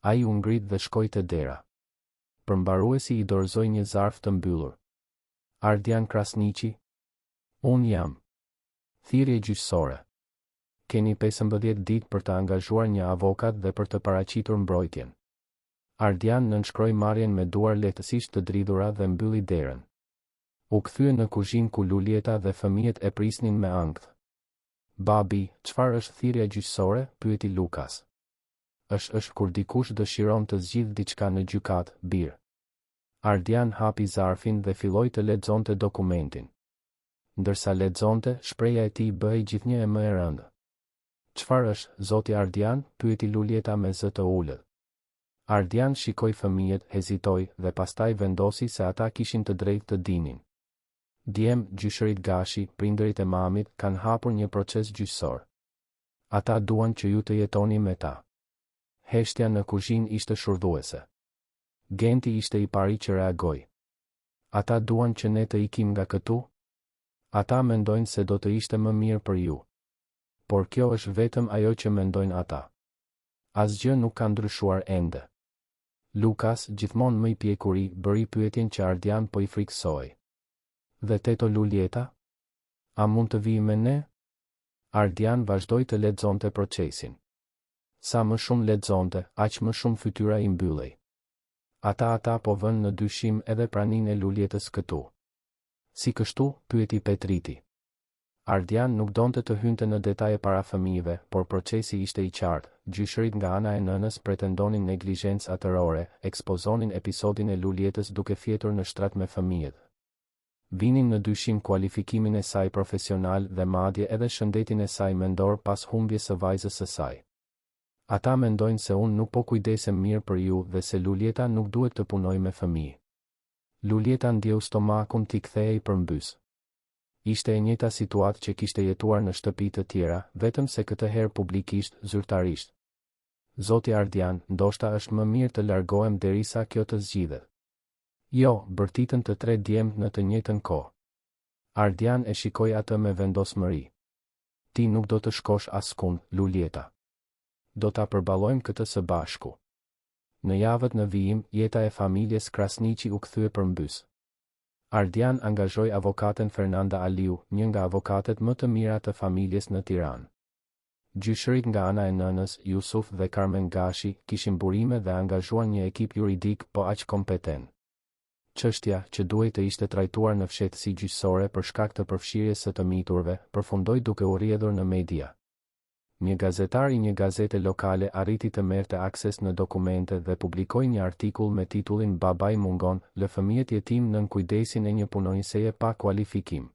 Ai u ngrit dhe shkoi te dera. Përmbaruesi i dorëzoi një zarf të mbyllur. Ardian Krasniqi? Unë jam. Thirrje gjyqësore. Keni 15 ditë për të angazhuar një avokat dhe për të paraqitur mbrojtjen. Ardian nënshkroi marrjen me duar lehtësisht të dridhura dhe mbylli derën. U kthye në kuzhinë ku Lulieta dhe fëmijët e prisnin me ankth. Babi, çfarë është thirrja gjyqësore? Pyeti Lukas. Është kur dikush dëshiron të zgjidh diçka në gjykatë, bir. Ardian hapi zarfin dhe filloi të lexonte dokumentin. Ndërsa lexonte, shpreha e tij bëhej gjithnjë e më e rëndë. Çfarë është, zoti Ardian? Pyeti Lulieta me zë të ulët. Ardian shikoi fëmijët, hezitoi dhe pastaj vendosi se ata kishin të drejtë të dinin. Djem, gjyshërit Gashi, prindërit e Mamit, kanë hapur një proces gjyqësor. Ata duan që ju të jetoni me ta. Heshtja në kuzhinë ishte shurdhuese. Genti ishte i pari që reagoi. Ata duan që ne të ikim nga këtu? Ata mendojnë se do të ishte më mirë për ju. Por kjo është vetëm ajo që mendojnë ata. Asgjë nuk ka ndryshuar ende. Lukas, gjithmonë më i pjekuri, bëri pyetjen që Ardian po i friksoi. Dhe teto Lulieta? A mund të vijë me ne? Ardian vazhdoi të lexonte procesin. Sa më shumë lexonte, aq më shumë fytyra i mbyllej. Ata po vënë në dyshim edhe praninë e Lulietës këtu. Si kështu? Pyeti Petriti. Ardian nuk donte të hynte në detaje para fëmijëve, por procesi ishte i qartë. Gjyshërit nga ana e nënës pretendonin neglizhencë atërore, ekspozonin episodin e Lulietës duke fjetur në shtrat me fëmijët. Vinin në dyshim kualifikimin e saj profesional dhe madje edhe shëndetin e saj mendor pas humbjes së vajzës së saj. Ata mendojnë se unë nuk po kujdesem mirë për ju dhe se Lulieta nuk duhet të punoj me fëmijë. Lulieta ndjeu stomakun t'i kthehej përmbys. Ishte e njëjta situatë që kishte jetuar në shtëpi të tjera, vetëm se këtë herë publikisht, zyrtarisht. Zoti Ardian, ndoshta është më mirë të largohem derisa kjo të zgjidhet. Jo, bërtitën të 3 djemt në të njëjtën kohë. Ardian e shikoi atë me vendosmëri. Ti nuk do të shkosh askund, Lulieta. Do ta përballojmë këtë së bashku. Në javët në vijim, jeta e familjes Krasniqi u kthye përmbys. Ardian angazhoi avokaten Fernanda Aliu, një nga avokatet më të mira të familjes në Tiranë. Gjyshërit nga ana e nënës, Yusuf dhe Carmen Gashi, kishin burime dhe angazhuan një ekip juridik po aq kompetent. Çështja, që duhej të ishte trajtuar në fshehtësi gjyqësore për shkak të përfshirjes së të miturve, përfundoi duke u rrjedhur në media. Një gazetar i një gazete lokale arriti të merrte akses në dokumente dhe publikoi një artikull me titullin Babai mungon, lë fëmijët jetim nën kujdesin e një punonjëseje pa kualifikim.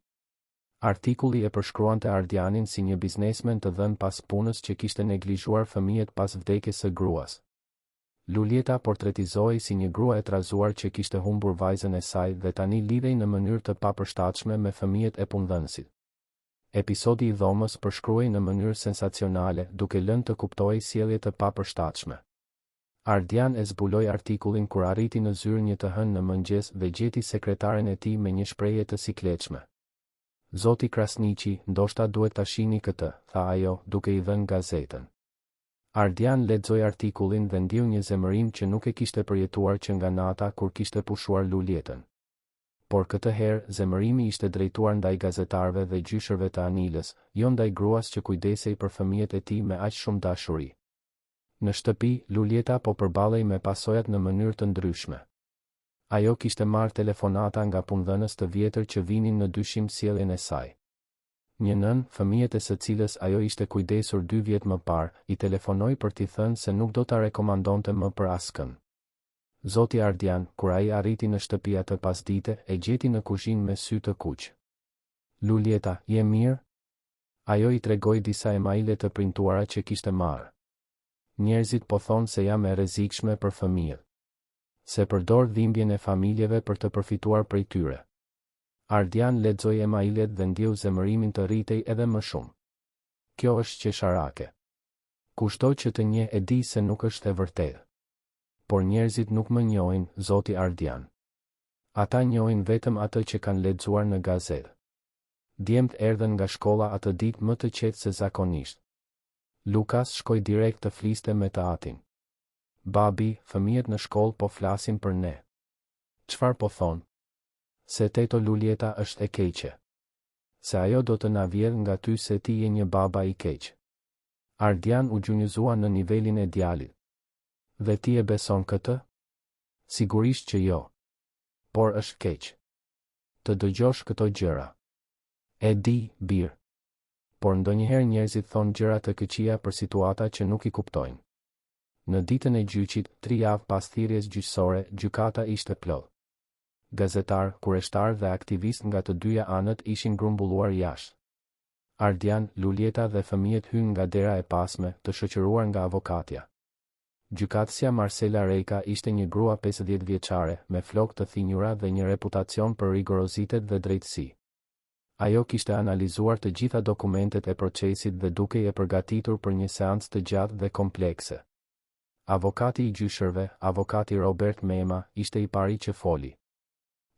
Artikulli e përshkruante Ardianin si një biznesmen të dhënë pas punës që kishte neglizhuar fëmijët pas vdekjes së gruas. Lulieta portretizoi si një grua e trazuar që kishte humbur vajzën e saj dhe tani lidhej në mënyrë të papërshtatshme me fëmijët e punëdhënësit. Episodi i dhomës përshkruhej në mënyrë sensacionale, duke lënë të kuptojë sjellje të papërshtatshme. Ardian e zbuloi artikullin kur arriti në zyrë një të hënë në mëngjes dhe gjeti sekretaren e tij me një shprehje të sikletshme. Zoti Krasniqi, ndoshta duhet ta shihni këtë, tha ajo, duke i dhënë gazetën. Ardian lexoi artikullin dhe ndiu një zemërim që nuk e kishte përjetuar që nga nata kur kishte pushuar Lulietën. Por këtë herë zemërimi ishte drejtuar ndaj gazetarëve dhe gjyshërve të Anilës, jo ndaj gruas që kujdesej për fëmijët e tij me aq shumë dashuri. Në shtëpi, Lulieta po përballej me pasojat në mënyrë të ndryshme. Ajo kishte marrë telefonata nga punëdhënës të vjetër që vinin në dyshim sjelljen e saj. Një nën, fëmijët e së cilës ajo ishte kujdesur 2 vjet më parë, i telefonoi për t'i thënë se nuk do ta rekomandonte më për askën. Zoti Ardian, kur ai arriti në shtëpi atë pasdite, e gjeti në kuzhinë me sy të kuq. Lulieta, je mirë? Ajo i tregoi disa emaile të printuara që kishte marrë. Njerëzit po thonë se jam e rrezikshme për fëmijët. Se përdor dhimbjen e familjeve për të përfituar prej tyre. Ardian lexoi emailet dhe ndjeu zemërimin të rritej edhe më shumë. Kjo është qesharake. Kushdo që të njeh e di se nuk është e vërtetë. Por njerëzit nuk më njohin, zoti Ardian. Ata njohin vetëm atë që kanë lexuar në gazetë. Djemt erdhën nga shkolla atë ditë më të qetë se zakonisht. Lukas shkoi direkt të fliste me të atin. Babi, fëmijët në shkollë po flasin për ne. Çfarë po thonë? Se teto Lulieta është e keqe. Se ajo do të na vjedh nga ty se ti je një baba i keq. Ardian u gjunjëzua në nivelin e djalit. Dhe ti e beson këtë? Sigurisht që jo. Por është keq. Të dëgjosh këto gjëra. E di, bir. Por ndonjëherë njerëzit thonë gjëra të këqija për situata që nuk i kuptojnë. Në ditën e gjyqit, 3 javë pas thirrjes gjyqësore, gjykata ishte plot. Gazetar, kureshtar dhe aktivist nga të dyja anët ishin grumbulluar jashtë. Ardian, Lulieta dhe fëmijët hyn nga dera e pasme, të shoqëruar nga avokatja. Gjykatësja Marcela Rejka ishte një grua 50 vjeçare, me flokë të thinjura dhe një reputacion për rigorozitet dhe drejtësi. Ajo kishte analizuar të gjitha dokumentet e procesit dhe dukej e përgatitur për një seancë të gjatë dhe komplekse. Avokati i gjyshërve, avokati Robert Mema, ishte i pari që foli.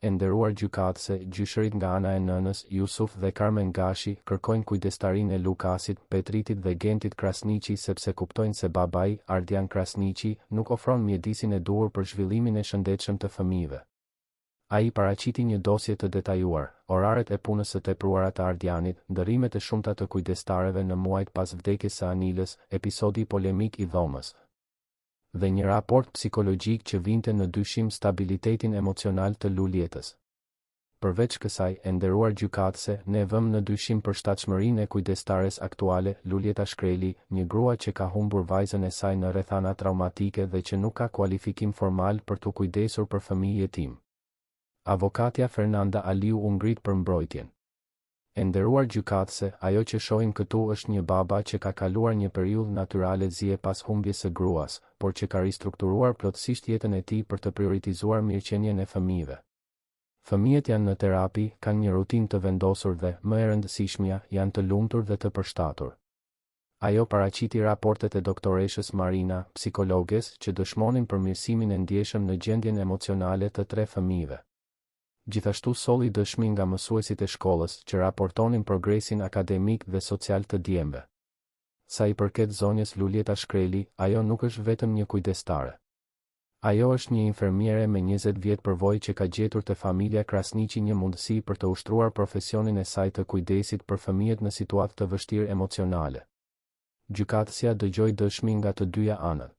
E nderuar gjykatëse, gjyshërit nga ana e nënës, Yusuf dhe Carmen Gashi, kërkojnë kujdestarinë e Lukasit, Petritit dhe Gentit Krasniqi sepse kuptojnë se babai, Ardian Krasniqi, nuk ofron mjedisin e duhur për zhvillimin e shëndetshëm të fëmijëve. Ai paraqiti një dosje të detajuar, oraret e punës së tepruara të Ardianit, ndërrimet e shumta të kujdestarëve në muajt pas vdekjes së Anilës, episodi polemik i dhomës. Dhe një raport psikologjik që vinte në dyshim stabilitetin emocional të Lulietës. Përveç kësaj, e nderuar gjykatëse, ne vëmë në dyshim përshtatshmërinë e kujdestares aktuale, Lulieta Shkreli, një grua që ka humbur vajzën e saj në rrethana traumatike dhe që nuk ka kualifikim formal për të kujdesur për fëmijë jetim. Avokatja Fernanda Aliu u ngrit për mbrojtjen. E nderuar gjykatëse, ajo që shohim këtu është një baba që ka kaluar një periudhë natyrale zie pas humbjes së gruas, por që ka ristrukturuar plotësisht jetën e tij për të prioritizuar mirëqenien e fëmijëve. Fëmijët janë në terapi, kanë një rutinë të vendosur dhe, më e rëndësishmja, janë të lumtur dhe të përshtatur. Ajo paraqiti raportet e doktoreshës Marina, psikologes, që dëshmonin përmirësimin e ndjeshëm në gjendjen emocionale të 3 fëmijëve. Gjithashtu solli dëshmi nga mësuesit e shkollës që raportonin progresin akademik dhe social të djemve. Sa i përket zonjës Lulieta Shkreli, ajo nuk është vetëm një kujdestare. Ajo është një infermiere me 20 vjet përvojë që ka gjetur te familja Krasniqi një mundësi për të ushtruar profesionin e saj të kujdesit për fëmijët në situatë të vështirë emocionale. Gjykatësja dëgjoi dëshmi nga të dyja anët.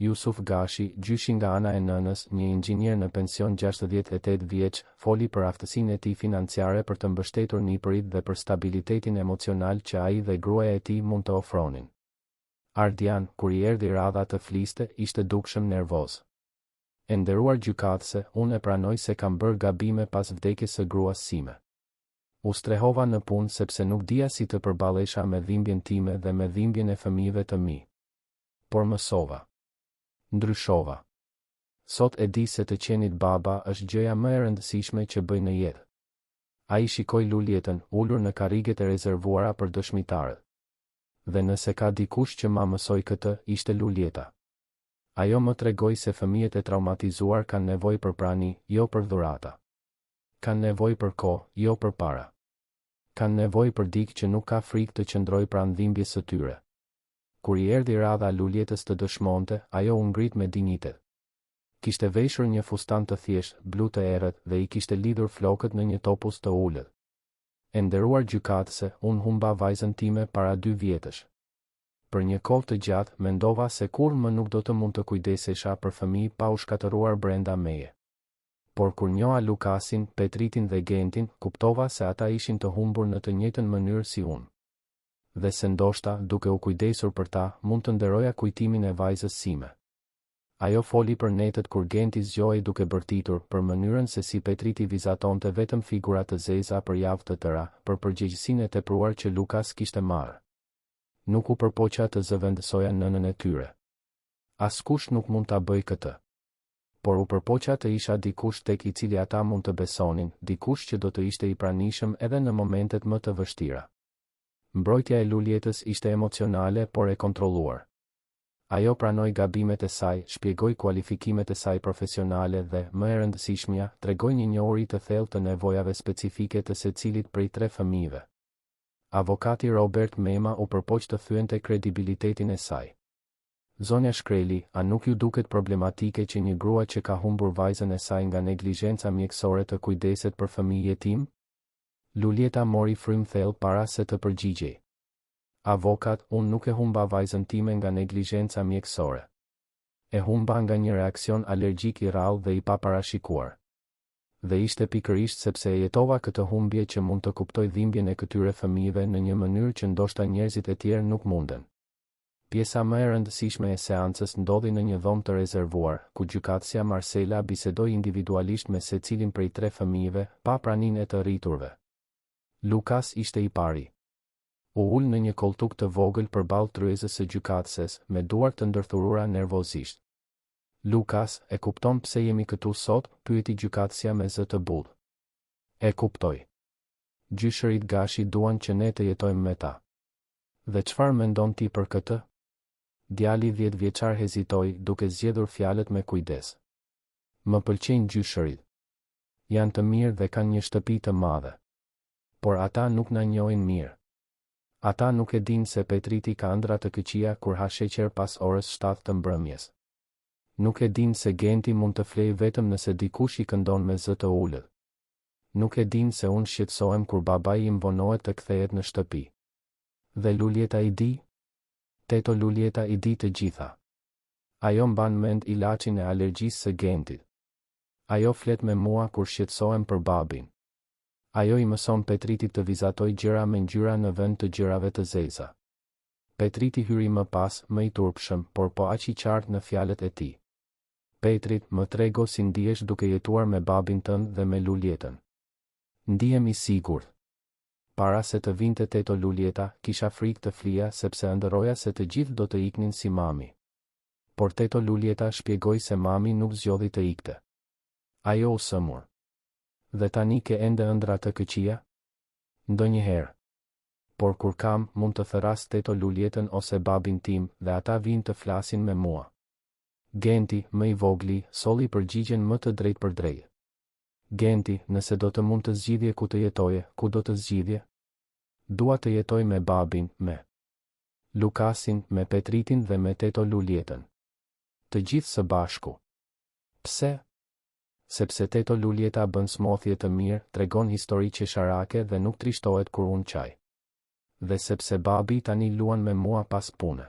Yusuf Gashi, gjyshi nga ana e nënës, një inxhinier në pension 68 vjeç, foli për aftësinë e tij financiare për të mbështetur nipërit dhe për stabilitetin emocional që ai dhe gruaja e tij mund të ofronin. Ardian, kur i erdhi radha të fliste, ishte dukshëm nervoz. E nderuar gjykatëse, unë e pranoj se kam bërë gabime pas vdekjes së gruas sime. U strehova në punë sepse nuk dija si të përballesha me dhimbjen time dhe me dhimbjen e fëmijëve të mi. Por mësova. Ndryshova. Sot e di se të qenit baba është gjëja më e rëndësishme që bëj në jetë. Ai shikoi Lulietën, ulur në karriget e rezervuara për dëshmitarët. Dhe nëse ka dikush që ma mësoi këtë, ishte Lulieta. Ajo më tregoi se fëmijët e traumatizuar kanë nevojë për prani, jo për dhurata. Kanë nevojë për kohë, jo për para. Kanë nevojë për dikë që nuk ka frikë të qëndrojë pranë dhimbjes së tyre. Kur I erdhi radha Luljetës të dëshmonte, ajo u ngrit me dinjitet. Kishte veshur një fustan të thjesht, blu të errët dhe I kishte lidhur flokët në një topuz të ulët. E nderuar gjykatëse, unë humba vajzën time para 2 vjetësh. Për një kohë të gjatë, mendova se kur më nuk do të mund të kujdesesha për fëmijë pa u shkatëruar brenda meje. Por kur njoha Lukasin, Petritin dhe Gentin, kuptova se ata ishin të humbur në të njëjtën mënyrë si unë. Dhe se ndoshta, duke u kujdesur për ta, mund të nderoja kujtimin e vajzës sime. Ajo foli për netët kur Genti zgjohej duke bërtitur për mënyrën se si Petriti vizatonte vetëm figura të zeza për javë të tëra, për përgjegjësinë e tepruar që Lukas kishte marrë. Nuk u përpoqa të zëvendësoja nënën e tyre. Askush nuk mund ta bëj këtë. Por u përpoqa të isha dikush tek I cili ata mund të besonin, dikush që do të ishte I pranishëm edhe në momentet më të vështira. Mbrojtja e Luljetës ishte emocionale por e kontrolluar. Ajo pranoi gabimet e saj, shpjegoi kualifikimet e saj profesionale dhe, më e rëndësishmja, tregoi një njohuri të thellë të nevojave specifike të secilit prej 3 fëmijëve. Avokati Robert Mema u përpoq të thyente kredibilitetin e saj. Zonja Shkreli, a nuk ju duket problematike që një grua që ka humbur vajzën e saj nga neglizhenca mjekësore të kujdeset për fëmijë jetim? Luljeta mori frym thellë para se të përgjigjej. Avokat, unë nuk e humba vajzën time nga neglizhenca mjekësore. E humba nga një reakcion alergjik I rrallë dhe I paparashikuar. Dhe ishte pikërisht sepse e jetova këtë humbje që mund të kuptoj dhimbjen e këtyre fëmijëve në një mënyrë që ndoshta njerëzit e tjerë nuk munden. Pjesa më e rëndësishme e seancës ndodhi në një dhomë të rezervuar, ku gjykatësja Marcela bisedoi individualisht me secilin prej 3 fëmijëve, pa praninë e të rriturve. Lukas ishte I pari. U ul në një koltuk të vogël përballë tryezës së gjykatëses, me duart të ndërthurura nervozisht. Lukas, e kupton pse jemi këtu sot? Pyeti gjykatësja me zë të butë. E kuptoj. Gjyshërit Gashi duan që ne të jetojmë me ta. Dhe çfarë mendon ti për këtë? Djali 10 vjeçar hezitoi, duke zgjedhur fjalët me kujdes. Më pëlqejnë gjyshërit. Janë të mirë dhe kanë një shtëpi të madhe. Por ata nuk na njohin mirë. Ata nuk e dinë se Petriti ka ëndra të këqija kur ha sheqer pas orës 7 të mbrëmjes. Nuk e dinë se Genti mund të flejë vetëm nëse dikush I këndon me zë të ulët. Nuk e dinë se unë shqetësohem kur babai im vonohet të kthehet në shtëpi. Dhe Luljeta I di? Teto Luljeta I di të gjitha. Ajo mban mend ilaçin e alergjisë së Gentit. Ajo flet me mua kur shqetësohem për babin. Ajo I mëson Petritit të vizatoj gjëra me ngjyra në vend të gjërave të zeza. Petriti hyri më pas, më I turpshëm, por po aq I qartë në fjalët e tij. Petrit, më trego si ndihesh duke jetuar me babin tënd dhe me Luljetën. Ndihem I sigurt. Para se të vinte teto Luljeta, kisha frikë të flija sepse ëndërroja se të gjithë do të iknin si mami. Por teto Luljeta shpjegoi se mami nuk zgjodhi të ikte. Ajo u sëmur. Dhe tani ke ende ëndra të këqija? Ndonjëherë. Por kur kam, mund të thëras teto Luljetën ose babin tim dhe ata vinë të flasin me mua. Genti, më I vogli, solli përgjigjen më të drejtë për drejtë. Genti, nëse do të mund të zgjidhje ku të jetoje, ku do të zgjidhje? Dua të jetoj me babin, me Lukasin, me Petritin dhe me teto Luljetën. Të gjithë së bashku. Pse? Sepse teto Luljeta bën smothje të mirë, tregon histori qesharake dhe nuk trishtohet kur unë qaj. Dhe sepse babi tani luan me mua pas pune.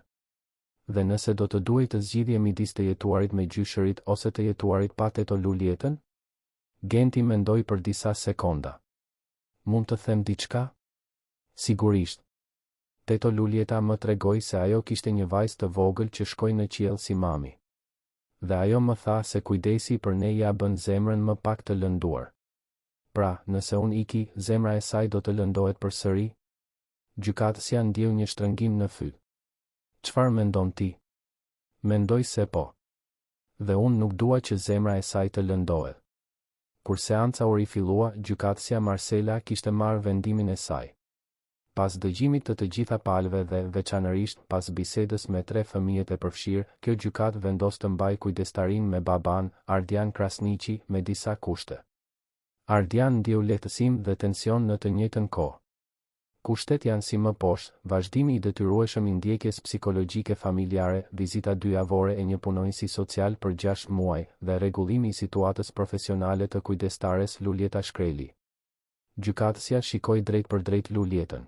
Dhe nëse do të duhej të zgjidhje midis të jetuarit me gjyshërit ose të jetuarit pa teto Luljetën? Genti mendoi për disa sekonda. Mund të them diçka? Sigurisht. Teto Luljeta më tregoi se ajo kishte një vajzë të vogël që shkoi në qiell si mami. Dhe ajo më tha se kujdesi për ne ja bën zemrën më pak të lënduar. Pra, nëse unë iki, zemra e saj do të lëndohet përsëri? Gjykatësja ndjeu një shtrëngim në fyt. Çfarë mendon ti? Mendoj se po. Dhe unë nuk dua që zemra e saj të lëndohet. Kur seanca u rifillua, gjykatësja Marcela kishte marrë vendimin e saj. Pas dëgjimit të gjitha palëve dhe veçanërisht pas bisedës me 3 fëmijët e përfshirë, kjo gjykatë vendos të mbajë kujdestarinë me baban, Ardian Krasniqi, me disa kushte. Ardian ndjeu lehtësim dhe tension në të njëjtën kohë. Kushtet janë si më poshtë, vazhdimi i detyrueshëm i ndjekjes psikologjike familjare, vizita 2 javore e një punonjësi social për 6 muaj dhe rregullimi i situatës profesionale të kujdestares Luljeta Shkreli. Gjykatësja shikoi drejt për drejt Luljetën.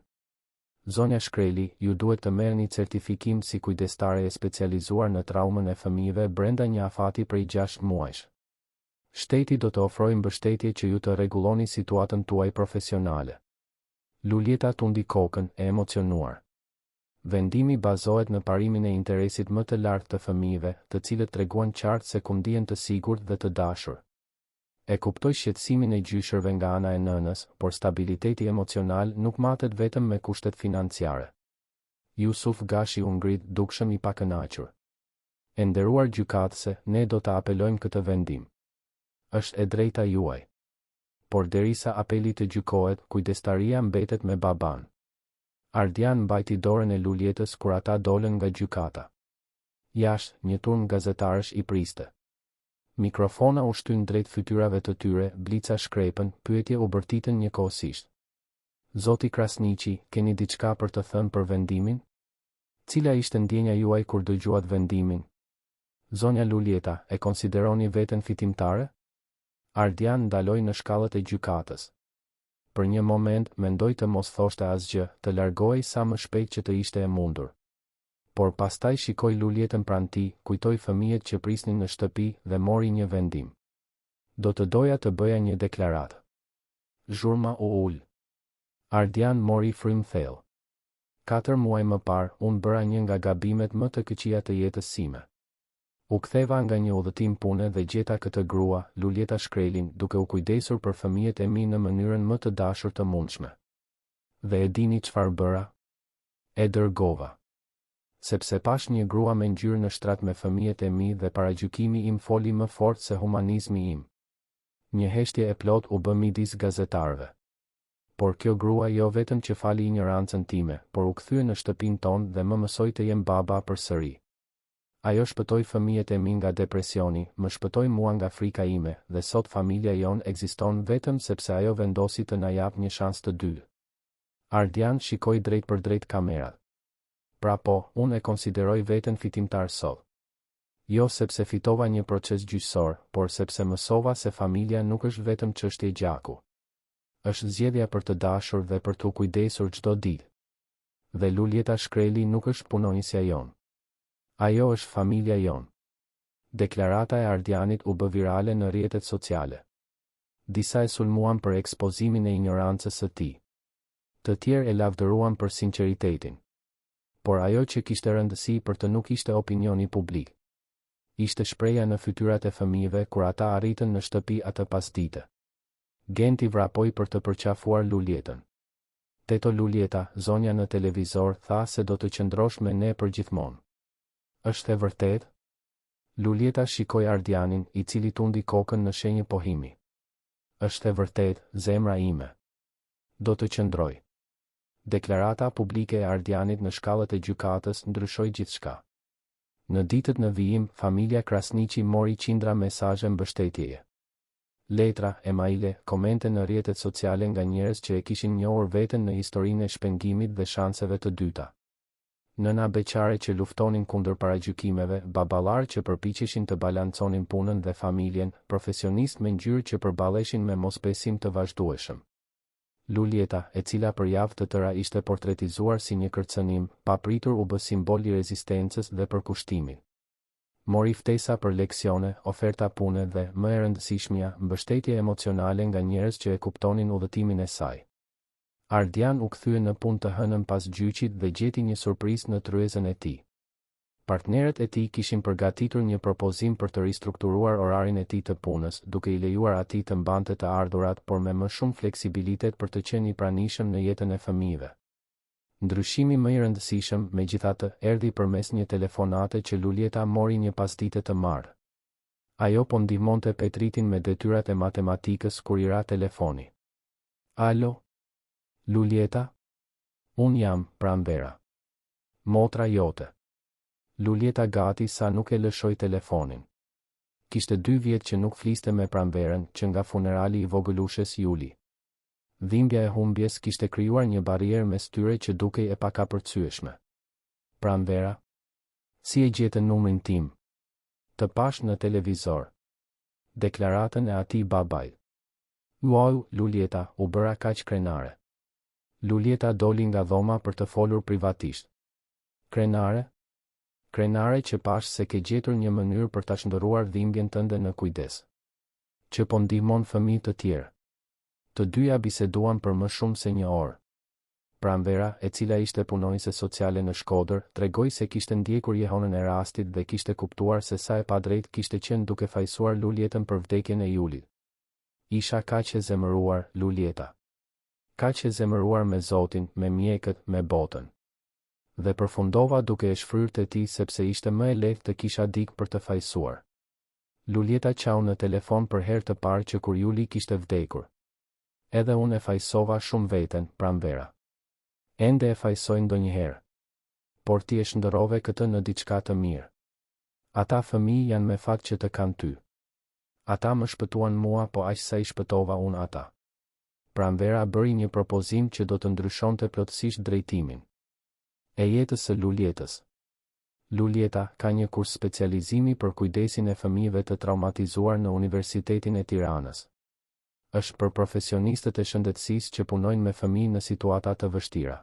Zonja Shkreli, ju duhet të merrni certifikim si kujdestare e specializuar në traumën e fëmijëve brenda një afati prej 6 muajsh. Shteti do të ofrojë mbështetje që ju të rregulloni situatën tuaj profesionale. Luljeta tundi kokën, e emocionuar. Vendimi bazohet në parimin e interesit më të lartë të fëmijëve, të cilët treguan qartë se ku ndihen të sigurt dhe të dashur. E kuptoj shqetësimin e gjyshërve nga ana e nënës, por stabiliteti emocional nuk matet vetëm me kushtet financiare. Jusuf Gashi u ngrit dukshëm i pakënaqur. E nderuar gjykatëse, ne do të apelojmë këtë vendim. Është e drejta juaj. Por derisa apeli të gjykohet, kujdestaria mbetet me baban. Ardian mbajti dorën e Luljetës kur ata dolën nga gjykata. Jashtë, një turm gazetarësh i priste. Mikrofona u shtyn drejt fytyrave të tyre, blica shkrepën, pyetje u bërtitën njëkohësisht. Zoti Krasniqi, keni diçka për të thënë për vendimin? Cila ishte ndjenja juaj kur dëgjuat vendimin? Zonja Luljeta, e konsideroni veten fitimtare? Ardian ndaloi në shkallët e gjykatës. Për një moment, mendoj të mos thoshte asgjë, të largohej sa më shpejt që të ishte e mundur. Por pastaj shikoi Luljetën pranë tij, kujtoi fëmijët që prisnin në shtëpi dhe mori një vendim. Do të doja të bëja një deklaratë. Zhurma u ul. Ardian mori frym thellë. 4 muaj më parë, unë bëra një nga gabimet më të këqija të jetës sime. U ktheva nga një udhëtim pune dhe gjeta këtë grua, Luljeta Shkrelin, duke u kujdesur për fëmijët e mi në mënyrën më të dashur të mundshme. Dhe e dini çfarë bëra? E dërgova. Sepse pash një grua me ngjyrë në shtrat me fëmijët e mi dhe paragjykimi im foli më fort se humanizmi im. Një heshtje e plot u bë midis gazetarëve. Por kjo grua jo vetëm që fali ignorancën time, por u kthye në shtëpinë tonë dhe më mësoi të jem baba përsëri. Ajo shpëtoi fëmijët e mi nga depresioni, më shpëtoi mua nga frika ime, dhe sot familja jon ekziston vetëm sepse ajo vendosi të na jap një shans të dytë. Ardian shikoi drejt për drejt kamerat. Pra po, unë e konsideroj veten fitimtar sot. Jo sepse fitova një proces gjyqësor, por sepse mësova se familja nuk është vetëm çështje gjaku. Është zgjedhja për të dashur dhe për të kujdesur çdo ditë. Dhe Luljeta Shkreli nuk është punonjësja jon. Ajo është familja jon. Deklarata e Ardianit u bë virale në rrjetet sociale. Disa e sulmuan për ekspozimin e ignorancës së tij. Të tjerë e lavdëruan për sinqeritetin. Por ajo që kishte rëndësi për të nuk ishte opinioni publik. Ishte shpreha në fytyrat e fëmijëve kur ata arritën në shtëpi atë pasdite. Genti vrapoi për të përqafuar Luljetën. Teto Luljeta, zonja në televizor, tha se do të qëndrosh me ne për gjithmonë. Është e vërtet? Luljeta shikoi Ardianin, i cili tundi kokën në shenjë pohimi. Është e vërtet, zemra ime. Do të qëndroj. Deklarata publike e Ardianit në shkallët e gjykatës ndryshoi gjithçka. Në ditët në vijim, familja Krasniqi mori qindra mesazhe mbështetjeje. Letra, emaile, komente në rrjetet sociale nga njerëz që e kishin njohur veten në historinë e shpengimit dhe shanseve të dyta. Nëna beqare që luftonin kundër paragjykimeve, baballar që përpiqeshin të balanconin punën dhe familjen, profesionistë me ngjyrë që përballeshin me mosbesim të vazhdueshëm. Luljeta, e cila për javë të tëra ishte portretizuar si një kërcënim, papritur u bë simbol i rezistencës dhe përkushtimit. Mori ftesa për leksione, oferta pune dhe, më e rëndësishmja, mbështetje emocionale nga njerëz që e kuptonin udhëtimin e saj. Ardian u kthye në punë të hënën pas gjyqit dhe gjeti një surprizë në tryezën e tij. Partnerët e tij kishin përgatitur një propozim për të ristrukturuar orarin e tij të punës, duke i lejuar atij të mbante të ardhurat, por me më shumë fleksibilitet për të qenë i pranishëm në jetën e fëmijëve. Ndryshimi më i rëndësishëm, megjithatë, erdhi përmes një telefonate që Luljeta mori një pasdite të marrë. Ajo po ndihmonte Petritin me detyrat e matematikës kur i ra telefoni. Alo? Luljeta? Unë jam, Pranvera. Motra jote. Luljeta gati sa nuk e lëshoi telefonin. Kishte 2 vjet që nuk fliste me Pranverën, që nga funerali i vogëlushes Juli. Dhimbja e humbjes kishte krijuar një barierë mes tyre që dukej e pakapërcyeshme. Pranvera, si e gjetën numrin tim? Të pash në televizor. Deklaratën e atij babait. Wow, Lulieta u bëra kaq krenare. Lulieta doli nga dhoma për të folur privatisht. Krenare? Krenare që pash se ke gjetur një mënyrë për ta shndërruar dhimbjen tënde në kujdes. Që po ndihmon fëmijë të tjerë. Të dyja biseduan për më shumë se një orë. Pranvera, e cila ishte punonjëse sociale në Shkodër, tregoi se kishte ndjekur jehonën e rastit dhe kishte kuptuar se sa e padrejtë kishte qenë duke fajsuar Lulietën për vdekjen e Julit. Isha kaq e zemëruar, Lulieta. Kaq e zemëruar me Zotin, me mjekët, me botën. Dhe përfundova duke e shfryrë te ti sepse ishte më e lehtë të kisha dik për të fajsuar. Lulieta qau në telefon për herë të parë që kur Juli kishte vdekur. Edhe unë e fajsova shumë veten, Pranvera. Ende e fajsoj ndonjëherë. Por ti e shndërrove këtë në diçka të mirë. Ata fëmijë janë me fat që të kanë ty. Ata më shpëtuan mua, po aq sa I shpëtova unë ata. Pranvera bëri një propozim që do të ndryshonte plotësisht drejtimin e jetës së Lulietës. Lulieta ka një kurs specializimi për kujdesin e fëmijëve të traumatizuar në Universitetin e Tiranës. Është për profesionistët e shëndetësisë që punojnë me fëmijë në situata të vështira.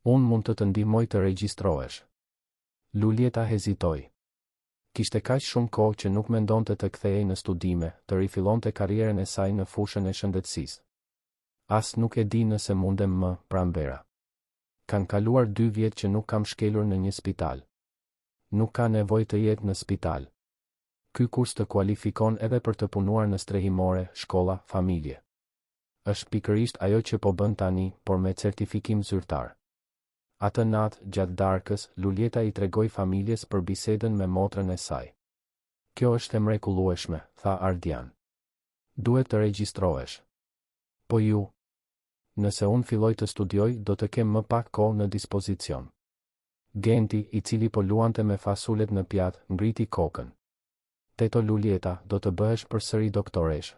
Unë mund të ndihmoj të regjistrohesh. Lulieta hezitoi. Kishte kaq shumë kohë që nuk mendonte të kthehej në studime, të rifillonte karrierën e saj në fushën e shëndetësisë. As nuk e di nëse mundem më, Pranvera. Kanë kaluar 2 vjet që nuk kam shkelur në një spital. Nuk ka nevojë të jetë në spital. Ky kurs të kualifikon edhe për të punuar në strehimore, shkolla, familje. Është pikërisht ajo që po bën tani, por me certifikim zyrtar. Atë natë, gjatë darkës, Lulieta I tregoi familjes për bisedën me motrën e saj. Kjo është e mrekullueshme, tha Ardian. Duhet të regjistrohesh. Po ju? Nëse unë filloj të studioj, do të kem më pak kohë në dispozicion. Genti, I cili po luante me fasulet në pjatë, ngriti kokën. Teto Lulieta, do të bëhesh përsëri doktoresh.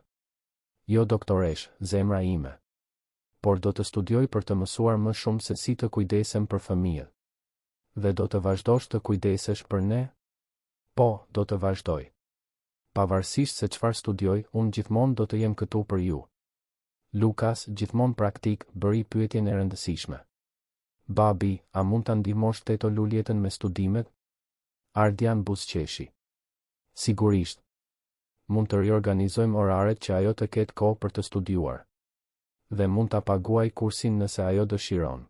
Jo doktoresh, zemra ime. Por do të studioj për të mësuar më shumë se si të kujdesem për fëmijët. Dhe do të vazhdosh të kujdesesh për ne? Po, do të vazhdoj. Pavarësisht se çfarë studioj, unë gjithmonë do të jem këtu për ju. Lukas, gjithmonë praktik, bëri pyetjen e rëndësishme. Babi, a mund ta ndihmosh teto Lulietën me studimet? Ardian buzëqeshi. Sigurisht. Mund të riorganizojmë oraret që ajo të ketë kohë për të studiuar. Dhe mund ta paguaj kursin nëse ajo dëshiron.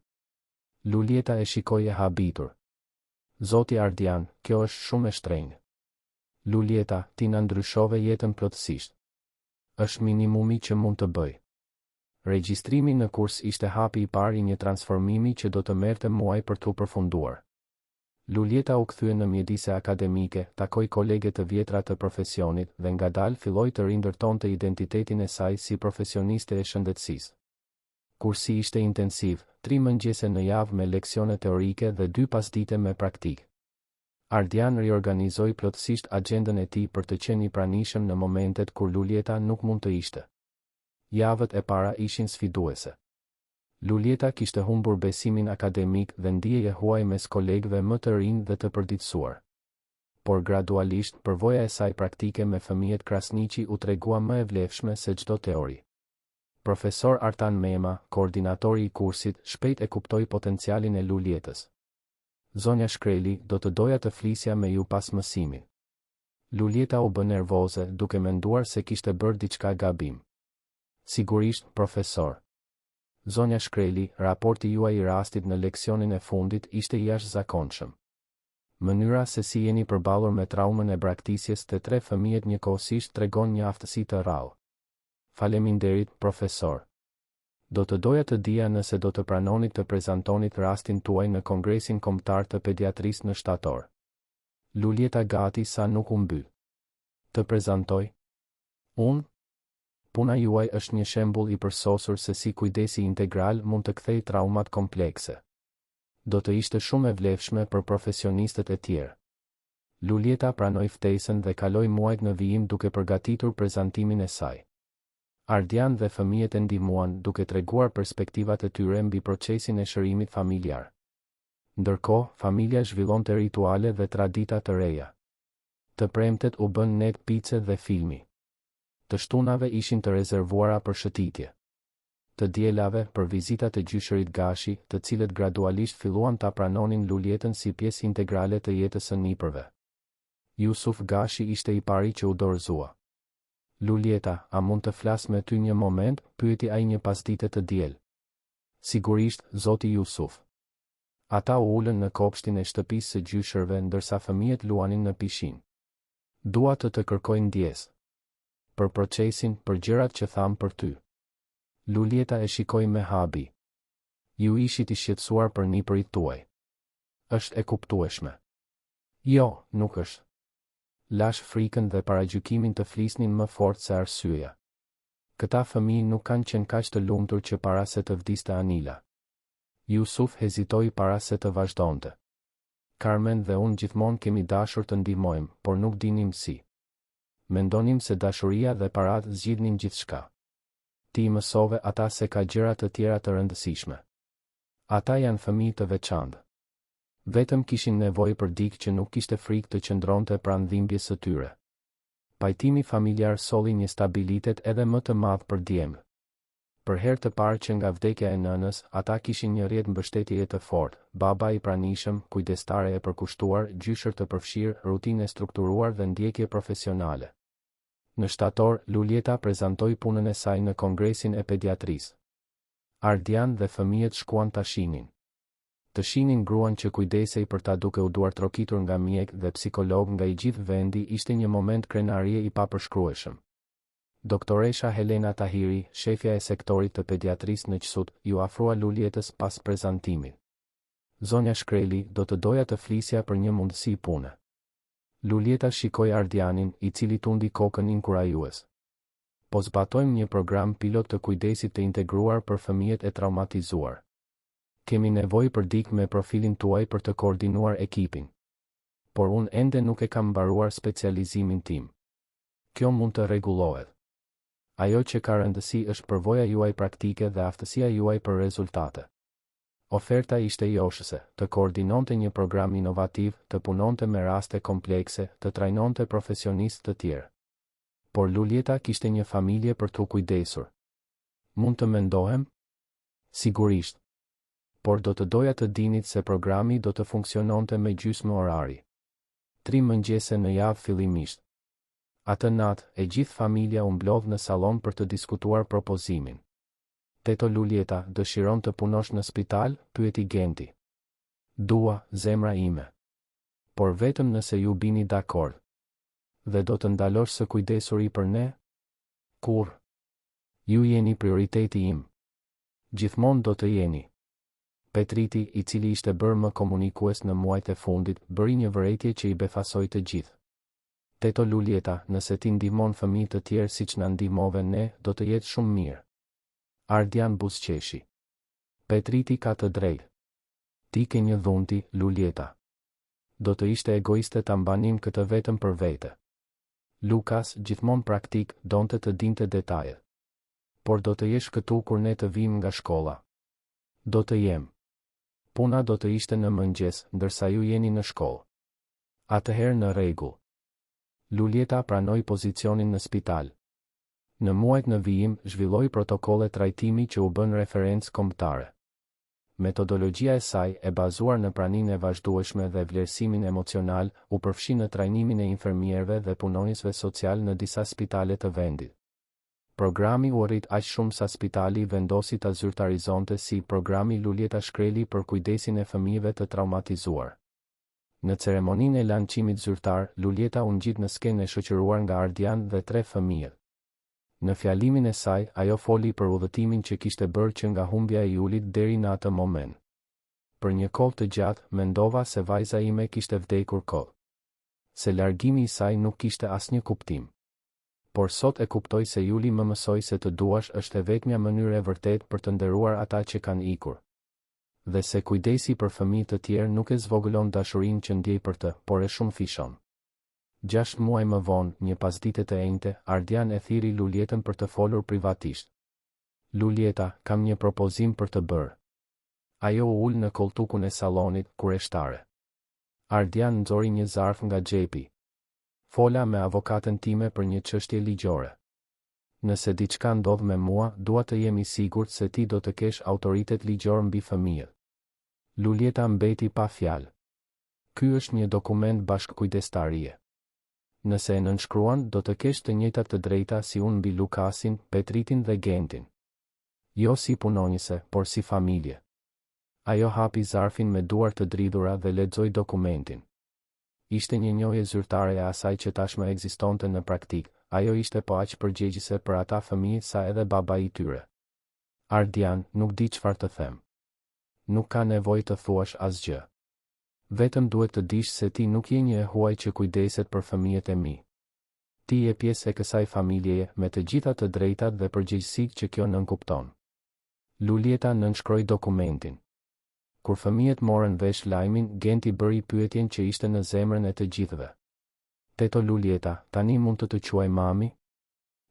Lulieta e shikoi e habitur. Zoti Ardian, kjo është shumë e shtrenjtë. Lulieta, ti na ndryshove jetën plotësisht. Është minimumi që mund të bëj. Regjistrimi në kurs ishte hapi I parë I një transformimi që do të merrte muaj për t'u përfunduar. Lulieta u kthye në mjedise akademike, takoi kolege të vjetra të profesionit dhe ngadalë filloi të rindërtonte identitetin e saj si profesioniste e shëndetësisë. Kursi ishte intensiv, 3 mëngjese në javë me leksione teorike dhe 2 pasdite me praktik. Ardian riorganizoi plotësisht agjendën e tij për të qenë I pranishëm në momentet kur Lulieta nuk mund të ishte. Javët e para ishin sfiduese. Lulieta kishte humbur besimin akademik dhe ndjeje huaj mes kolegëve më të rinj dhe të përditësuar. Por gradualisht, përvoja e saj praktike me fëmijët Krasniqi u tregua më e vlefshme se çdo teori. Profesor Artan Mema, koordinatori I kursit, shpejt e kuptoi potencialin e Lulietës. Zonja Shkreli, do të doja të flisja me ju pas mësimit. Lulieta u bë nervoze, duke menduar se kishte bërë diçka gabim. Sigurisht, profesor. Zonja Shkreli, raporti juaj I rastit në leksionin e fundit ishte I jashtëzakonshëm. Mënyra se si jeni përballur me traumën e braktisjes të 3 fëmijët njëkohësisht tregon një aftësi të rrallë. Faleminderit, profesor. Do të doja të dija nëse do të pranonit të prezantonit rastin tuaj në Kongresin Kombëtar të Pediatrisë në shtator. Lulieta gati sa nuk u mby. Të prezantoj? Unë? Puna juaj është një shembull I përsosur se si kujdesi integral mund të kthejë traumat komplekse. Do të ishte shumë e vlefshme për profesionistët e tjerë. Lulieta pranoi ftesën dhe kaloi muajt në vijim duke përgatitur prezantimin e saj. Ardian dhe fëmijët e ndihmuan duke treguar perspektivat e tyre mbi procesin e shërimit familjar. Ndërkohë, familja zhvillonte rituale dhe tradita të reja. Të premtet u bën net pice dhe filmi. Të shtunave ishin të rezervuara për shëtitje. Të dielave për vizitat e gjyshërit Gashi, të cilët gradualisht filluan ta pranonin Luljetën si pjesë integrale të jetës së nipërve. Jusuf Gashi ishte i pari që u dorëzua. Luljeta, a mund të flas me ty një moment, pyeti ai një pasdite të diel. Sigurisht, zoti Jusuf. Ata u ulën në kopshtin e shtëpisë së gjyshërve ndërsa fëmijët luanin në pishin. Dua të kërkoj ndjes. Për procesin, për gjërat që tham për ty. Luljeta e shikoi me habi. Ju ishit i shqetësuar për nipërit tuaj. Është e kuptueshme. Jo, nuk është. Lash frikën dhe paragjykimin të flisnin më fort se arsyeja. Këta fëmijë nuk kanë qenë kaq të lumtur që para se të vdiste Anila. Jusuf hezitoi para se të vazhdonte. Carmen dhe unë gjithmonë kemi dashur të ndihmojmë, por nuk dinim si. Mendonim se dashuria dhe paratë zgjidhnin gjithçka. Ti mësove ata se ka gjëra të tjera të rëndësishme. Ata janë fëmijë të veçantë. Vetëm kishin nevojë për dikë që nuk kishte frikë të qëndronte pranë dhimbjes së tyre. Pajtimi familjar solli një stabilitet edhe më të madh për djemë. Për herë të parë që nga vdekja e nënës, ata kishin një rrjet mbështetjeje të fortë, baba i pranishëm, kujdestare e përkushtuar, gjyshër të përfshirë, rutinë e strukturuar dhe ndjekje profesionale. Në shtator, Luljeta prezantoi punën e saj në kongresin e pediatrisë. Ardian dhe fëmijët shkuan ta shihnin. Të shihnin gruan që kujdesej për ta duke u duartrokitur nga mjek dhe psikolog nga i gjithë vendi ishte një moment krenarie i papërshkrueshëm. Doktoresha Helena Tahiri, shefja e sektorit të pediatrisë në Qsut, ju afrua Luljetës pas prezantimit. Zonja Shkreli, do të doja të flisja për një mundësi pune. Luljeta shikoi Ardianin, i cili tundi kokën inkurajues. Po zbatojmë një program pilot të kujdesit të integruar për fëmijët e traumatizuar. Kemi nevojë për dikë me profilin tuaj për të koordinuar ekipin. Por unë ende nuk e kam mbaruar specializimin tim. Kjo mund të rregullohet. Ajo që ka rëndësi është përvoja juaj praktike dhe aftësia juaj për rezultate. Oferta ishte joshëse, të koordinonte një program inovativ, të punonte me raste komplekse, të trajnonte profesionistë të tjerë. Por Luljeta kishte një familje për t'u kujdesur. Mund të mendohem? Sigurisht. Por do të doja të dinit se programi do të funksiononte me gjysmë orari. 3 mëngjese në javë fillimisht. Atë natë, e gjithë familja u mblodh në salon për të diskutuar propozimin. Teto Luljeta, dëshiron të punosh në spital, pyeti Genti. Dua, zemra ime. Por vetëm nëse ju bini dakord. Dhe do të ndalosh së kujdesuri për ne? Kur? Ju jeni prioriteti im. Gjithmonë do të jeni. Petriti, i cili ishte bërë më komunikues në muajt e fundit, bëri një vërejtje që i befasoi të gjithë. Teto Luljeta, nëse ti ndihmon fëmijë të tjerë siç na ndihmove ne, do të jetë shumë mirë. Ardian buzëqeshi. Petriti ka të drejtë. Ti ke një dhunti, Luljeta. Do të ishte egoiste ta mbanim këtë vetëm për vete. Lukas, gjithmonë praktik, donte të dinte detajet. Por do të jesh këtu kur ne të vim nga shkolla. Do të jem. Puna do të ishte në mëngjes, ndërsa ju jeni në shkollë. Atëherë në rregull. Luljeta pranoi pozicionin në spital. Në muajt në vijim, zhvilloi protokolle trajtimi që u bën referencë kombëtare. Metodologjia e saj, e bazuar në praninë e vazhdueshme dhe vlerësimin emocional, u përfshi në trajnimin e infermierëve dhe punonjësve social në disa spitale të vendit. Programi u arrit aq shumë sa spitali vendosi ta zyrtarizonte si programi Luljeta Shkreli për kujdesin e fëmijëve të traumatizuar. Në ceremoninë e lançimit zyrtar, Luljeta u ngjit në skenë e shoqëruar nga Ardian dhe 3 fëmijë. Në fjalimin e saj, ajo foli për udhëtimin që kishte bërë që nga humbja e Julit deri në atë moment. Për një kohë të gjatë, mendova se vajza ime kishte vdekur kot. Se largimi i saj nuk kishte asnjë kuptim. Por sot e kuptoj se Juli më mësoi se të duash është e vetmja mënyrë e vërtetë për të nderuar ata që kanë ikur. Dhe se kujdesi për fëmijë të tjerë nuk e zvogëlon dashurinë që ndjej për të, por e shumë fishon. 6 muaj më vonë, një pasdite të enjte, Ardian e thiri Lulietën për të folur privatisht. Lulieta, kam një propozim për të bërë. Ajo u ul në koltukun e sallonit, kurioztare. Ardian nxori një zarf nga xhepi. Fola me avokatën time për një çështje ligjore. Nëse diçka ndodh me mua, dua të jem i sigurt se ti do të kesh autoritet ligjor mbi fëmijën. Lulieta mbeti pa fjalë. Ky është një dokument bashkëkujdestarie. Nëse e nënshkruan, do të kesh të njëjtat të drejta si unë mbi Lukasin, Petritin dhe Gentin. Jo si punonjëse, por si familje. Ajo hapi zarfin me duar të dridhura dhe lexoi dokumentin. Ishte një njohje zyrtare e asaj që tashmë ekzistonte në praktik, ajo ishte po aq përgjegjëse për ata fëmijë sa edhe babai i tyre. Ardian, nuk di çfarë të them. Nuk ka nevojë të thuash asgjë. Vetëm duhet të dish se ti nuk je një e huaj që kujdeset për fëmijët e mi. Ti je pjesë e kësaj familjeje me të gjitha të drejtat dhe përgjegjësitë që kjo nënkupton. Lulieta nënshkroi dokumentin. Kur fëmijët morën vesh lajmin, Genti bëri pyetjen që ishte në zemrën e të gjithëve. Teto Lulieta, tani mund të të quaj mami?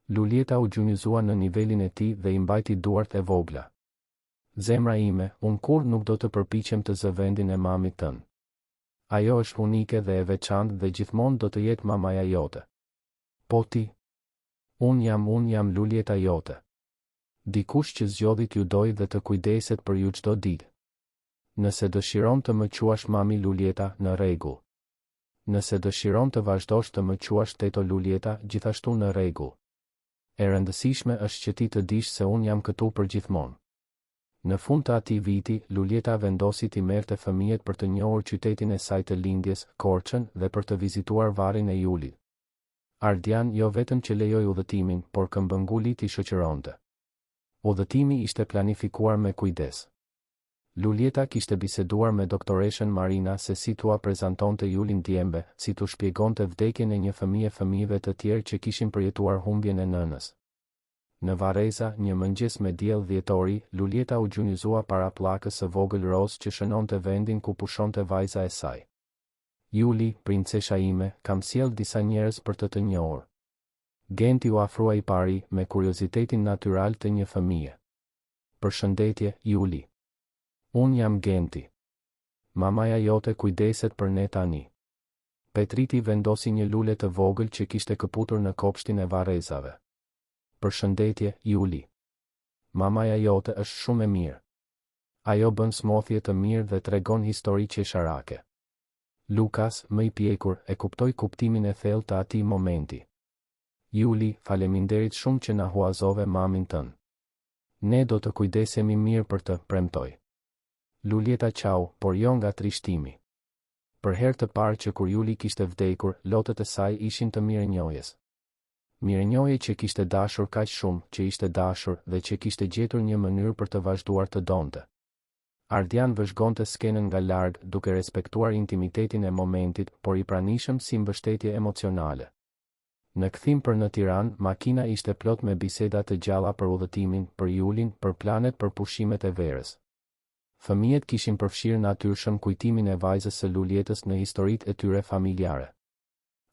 Lulieta u gjunjëzua në nivelin e tij dhe i mbajti duart e vogla. Zemra ime, unë kur nuk do të përpiqem të zë vendin e mamit tënë. Ajo është unike dhe e veçantë dhe gjithmonë do të jetë mamaja jote. Po ti? Unë jam Lulieta jote. Dikush që zgjodhi t'ju doj dhe të kujdeset për ju çdo ditë. Nëse dëshiron të më quash mami Lulieta, në rregull. Nëse dëshiron të vazhdosh të më quash teto Lulieta, gjithashtu në rregull. E rëndësishme është që ti të dish se unë jam këtu për gjithmonë. Në fund të atij viti, Lulieta vendosi t'i merrte fëmijët për të njohur qytetin e saj të lindjes, Korçën, dhe për të vizituar varrin e Julit. Ardian jo vetëm që lejoi udhëtimin, por këmbënguli t'i shoqëronte. Udhëtimi ishte planifikuar me kujdes. Lulieta kishte biseduar me doktoreshën Marina se si t'ua prezantonte Julin djembe, si t'u shpjegonte vdekjen e një fëmijëve të tjerë që kishin përjetuar humbjen e nënës. Në Vareza, një mëngjes me diell dhjetori, Lulieta u gjunjëzua para pllakës së vogël roz që shënonte vendin ku pushonte vajza e saj. Juli, princesha ime, kam sjell disa njerëz për të njohur. Genti u afrua i pari me kuriozitetin natyral të një fëmije. Përshëndetje, Juli. Unë jam Genti. Mamaja jote kujdeset për ne tani. Petriti vendosi një lule të vogël që kishte këputur në kopshtin e Varezave. Përshëndetje, Juli. Mamaja jote është shumë e mirë. Ajo bën smothje të mirë dhe tregon histori qesharake. Lukas, më i pjekur, e kuptoi kuptimin e thellë të atij momenti. Juli, faleminderit shumë që na huazove mamin tënë. Ne do të kujdesemi mirë për të, premtoj. Lulieta qau, por jo nga trishtimi. Për herë të parë që kur Juli kishte vdekur, lotët e saj ishin të mirënjohjes. Mirënjohje që kishte dashur kaq shumë, që ishte dashur dhe që kishte gjetur një mënyrë për të vazhduar të donte. Ardian vëzhgonte skenën nga larg, duke respektuar intimitetin e momentit, por i pranishëm si mbështetje emocionale. Në kthim për në Tiranë, makina ishte plot me biseda të gjalla për udhëtimin, për Julin, për planet për pushimet e verës. Fëmijët kishin përfshirë natyrshëm kujtimin e vajzës së Lulietës në historitë e tyre familjare.